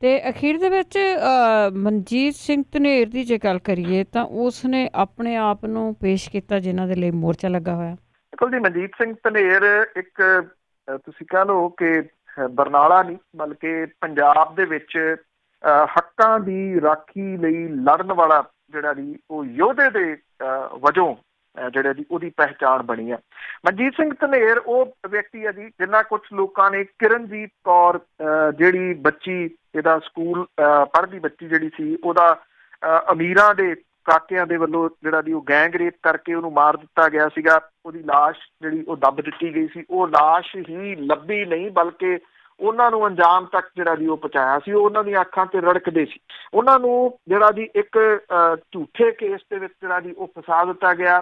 [SPEAKER 1] ਤੇ ਅਖੀਰ ਦੇ ਵਿੱਚ ਮਨਜੀਤ ਸਿੰਘ ਧਨੇਰ ਦੀ ਜੇ ਗੱਲ ਕਰੀਏ ਤਾਂ ਉਸਨੇ ਆਪਣੇ ਆਪ ਨੂੰ ਪੇਸ਼ ਕੀਤਾ ਜਿਨ੍ਹਾਂ ਦੇ ਲਈ ਮੋਰਚਾ ਲੱਗਾ ਹੋਇਆ।
[SPEAKER 2] ਬਿਲਕੁਲ ਜੀ, ਮਨਜੀਤ ਸਿੰਘ ਧਨੇਰ ਇੱਕ ਤੁਸੀਂ ਕਹਿ ਲਓ ਕਿ ਬਰਨਾਲਾ ਨਹੀਂ ਬਲਕਿ ਪੰਜਾਬ ਦੇ ਵਿੱਚ ਹੱਕਾਂ ਦੀ ਰਾਖੀ ਲਈ ਲੜਨ ਵਾਲਾ ਜਿਹੜਾ ਜੀ ਉਹ ਯੋਧੇ ਦੇ ਵਜੋਂ ਜਿਹੜਾ ਜੀ ਉਹਦੀ ਪਹਿਚਾਣ ਬਣੀ ਹੈ। ਮਨਜੀਤ ਸਿੰਘ ਧਨੇਰ ਉਹ ਵਿਅਕਤੀ ਹੈ ਜੀ ਜਿੰਨਾ ਕੁਝ ਲੋਕਾਂ ਨੇ ਕਿਰਨਜੀਤ ਕੌਰ ਜਿਹੜੀ ਬੱਚੀ ਇਹਦਾ ਸਕੂਲ ਪੜ੍ਹਦੀ ਬੱਚੀ ਜਿਹੜੀ ਸੀ ਉਹਦਾ ਅਮੀਰਾਂ ਦੇ ਕਾਕਿਆਂ ਦੇ ਵੱਲੋਂ ਜਿਹੜਾ ਜੀ ਉਹ ਗੈਂਗ ਰੇਪ ਕਰਕੇ ਉਹਨੂੰ ਮਾਰ ਦਿੱਤਾ ਗਿਆ ਸੀਗਾ। ਉਹਦੀ ਲਾਸ਼ ਜਿਹੜੀ ਉਹ ਦੱਬ ਦਿੱਤੀ ਗਈ ਸੀ, ਉਹ ਲਾਸ਼ ਹੀ ਲੱਭੀ ਨਹੀਂ ਬਲਕਿ ਉਹਨਾਂ ਨੂੰ ਅੰਜਾਮ ਤੱਕ ਜਿਹੜਾ ਜੀ ਉਹ ਪਹੁੰਚਾਇਆ ਸੀ। ਉਹ ਉਹਨਾਂ ਦੀਆਂ ਅੱਖਾਂ ਤੇ ਰੜਕਦੇ ਸੀ। ਉਹਨਾਂ ਨੂੰ ਜਿਹੜਾ ਜੀ ਇੱਕ ਝੂਠੇ ਕੇਸ ਦੇ ਵਿੱਚ ਜਿਹੜਾ ਜੀ ਉਹ ਫਸਾ ਦਿੱਤਾ ਗਿਆ।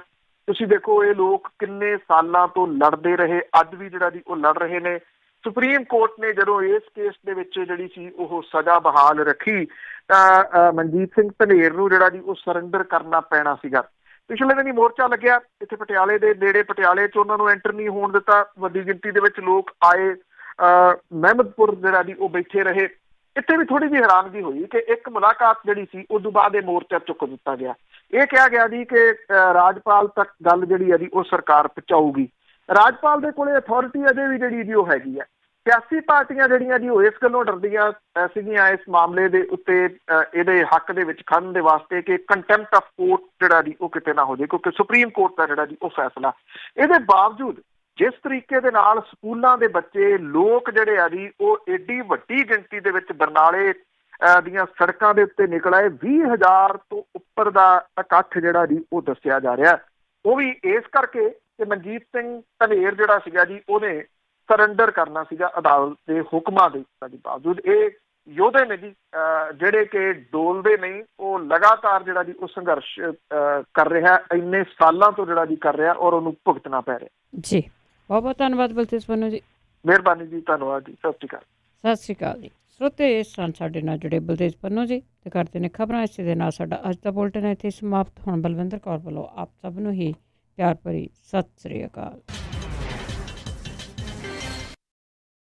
[SPEAKER 2] ਤੁਸੀਂ ਦੇਖੋ ਇਹ ਲੋਕ ਕਿੰਨੇ ਸਾਲਾਂ ਤੋਂ ਲੜਦੇ ਰਹੇ, ਅੱਜ ਵੀ ਜਿਹੜਾ ਜੀ ਉਹ ਲੜ ਰਹੇ ਨੇ। ਸੁਪਰੀਮ ਕੋਰਟ ਨੇ ਜਦੋਂ ਇਸ ਕੇਸ ਦੇ ਵਿੱਚ ਜਿਹੜੀ ਸੀ ਉਹ ਸਜ਼ਾ ਬਹਾਲ ਰੱਖੀ ਤਾਂ ਮਨਜੀਤ ਸਿੰਘ ਧਨੇਰ ਨੂੰ ਜਿਹੜਾ ਜੀ ਉਹ ਸਰੈਂਡਰ ਕਰਨਾ ਪੈਣਾ ਸੀਗਾ। ਪਿਛਲੇ ਦਿਨੀ ਮੋਰਚਾ ਲੱਗਿਆ ਇੱਥੇ ਪਟਿਆਲੇ ਦੇ ਨੇੜੇ, ਪਟਿਆਲੇ 'ਚ ਉਹਨਾਂ ਨੂੰ ਐਂਟਰ ਨਹੀਂ ਹੋਣ ਦਿੱਤਾ। ਵੱਡੀ ਗਿਣਤੀ ਦੇ ਵਿੱਚ ਲੋਕ ਆਏ, ਮਹਿਮਦਪੁਰ ਜਿਹੜਾ ਜੀ ਉਹ ਬੈਠੇ ਰਹੇ। ਇੱਥੇ ਵੀ ਥੋੜੀ ਜਿਹੀ ਹੈਰਾਨਗੀ ਹੋਈ ਕਿ ਇੱਕ ਮੁਲਾਕਾਤ ਜਿਹੜੀ ਸੀ ਉਦੋਂ ਬਾਅਦ ਇਹ ਮੋਰਚਾ ਚੁੱਕ ਦਿੱਤਾ ਗਿਆ। ਇਹ ਕਿਹਾ ਗਿਆ ਜੀ ਕਿ ਰਾਜਪਾਲ ਤੱਕ ਗੱਲ ਜਿਹੜੀ ਹੈ ਜੀ ਉਹ ਸਰਕਾਰ ਪਹੁੰਚਾਊਗੀ। ਰਾਜਪਾਲ ਦੇ ਕੋਲੇ ਅਥਾਰਟੀ ਅਜੇ ਵੀ ਜਿਹੜੀ ਜੀ ਉਹ ਹੈਗੀ ਹੈ। ਸਿਆਸੀ ਪਾਰਟੀਆਂ ਜਿਹੜੀਆਂ ਜੀ ਉਹ ਇਸ ਗੱਲੋਂ ਡਰਦੀਆਂ ਸੀਗੀਆਂ ਇਸ ਮਾਮਲੇ ਦੇ ਉੱਤੇ ਇਹਦੇ ਹੱਕ ਦੇ ਵਿੱਚ ਖੜਨ ਦੇ ਵਾਸਤੇ ਕਿ ਕੰਟੈਂਪਟ ਆਫ ਕੋਰਟ ਜਿਹੜਾ ਜੀ ਉਹ ਕਿਤੇ ਨਾ ਹੋ ਜਾਏ, ਕਿਉਂਕਿ ਸੁਪਰੀਮ ਕੋਰਟ ਦਾ ਜਿਹੜਾ ਜੀ ਉਹ ਫੈਸਲਾ। ਇਹਦੇ ਬਾਵਜੂਦ ਜਿਸ ਤਰੀਕੇ ਦੇ ਨਾਲ ਸਕੂਲਾਂ ਦੇ ਬੱਚੇ ਲੋਕ ਜਿਹੜੇ ਆ ਜੀ ਉਹ ਏਡੀ ਵੱਡੀ ਗਿਣਤੀ ਦੇ ਵਿੱਚ ਬਰਨਾਲੇ ਦੀਆਂ ਸੜਕਾਂ ਦੇ ਉੱਤੇ ਨਿਕਲ ਆਏ, 20,000 ਤੋਂ ਉੱਪਰ ਦਾ ਇਕੱਠ ਜਿਹੜਾ ਜੀ ਉਹ ਦੱਸਿਆ ਜਾ ਰਿਹਾ। ਉਹ ਵੀ ਇਸ ਕਰਕੇ ਕਿ ਮਨਜੀਤ ਸਿੰਘ ਧਨੇਰ ਜਿਹੜਾ ਸੀਗਾ ਜੀ ਉਹਨੇ ਸਰੈਂਡਰ ਕਰਨਾ ਸੀਗਾ ਅਦਾਲਤ ਦੇ ਹੁਕਮਾਂ ਦੇ ਬਾਵਜੂਦ। ਇਹ ਯੋਧੇ ਨੇ ਜੀ ਜਿਹੜੇ ਕਿ ਡੋਲਦੇ ਨਹੀਂ, ਉਹ ਲਗਾਤਾਰ ਜਿਹੜਾ ਜੀ ਉਹ ਸੰਘਰਸ਼ ਕਰ ਰਿਹਾ, ਇੰਨੇ ਸਾਲਾਂ ਤੋਂ ਜਿਹੜਾ ਜੀ ਕਰ ਰਿਹਾ ਔਰ ਉਹਨੂੰ ਭੁਗਤਣਾ ਪੈ ਰਿਹਾ
[SPEAKER 1] ਜੀ। ਬਹੁਤ ਬਹੁਤ ਧੰਨਵਾਦ ਬਲਤੇਜ ਪੰਨੂ ਜੀ।
[SPEAKER 2] ਮਿਹਰਬਾਨੀ ਜੀ, ਧੰਨਵਾਦ ਜੀ, ਸਤਿ ਸ਼੍ਰੀ ਅਕਾਲ।
[SPEAKER 1] ਸਤਿ ਸ਼੍ਰੀ ਅਕਾਲ ਜੀ। ਸਰੋਤੇ ਇਸ ਸਨ ਸਾਡੇ ਨਾਲ ਜੁੜੇ ਬਲਤੇਜ ਪੰਨੂ ਜੀ ਤੇ ਕਰਦੇ ਨੇ ਖਬਰਾਂ। ਇਸੇ ਦੇ ਨਾਲ ਸਾਡਾ ਅੱਜ ਦਾ ਬੁਲਟਨ ਇੱਥੇ ਸਮਾਪਤ। ਹੁਣ ਬਲਵਿੰਦਰ ਕੌਰ ਵੱਲੋਂ ਆਪ ਸਭ ਨੂੰ ਹੀ ਪਿਆਰ ਭਰੀ ਸਤਿ ਸ਼੍ਰੀ ਅਕਾਲ।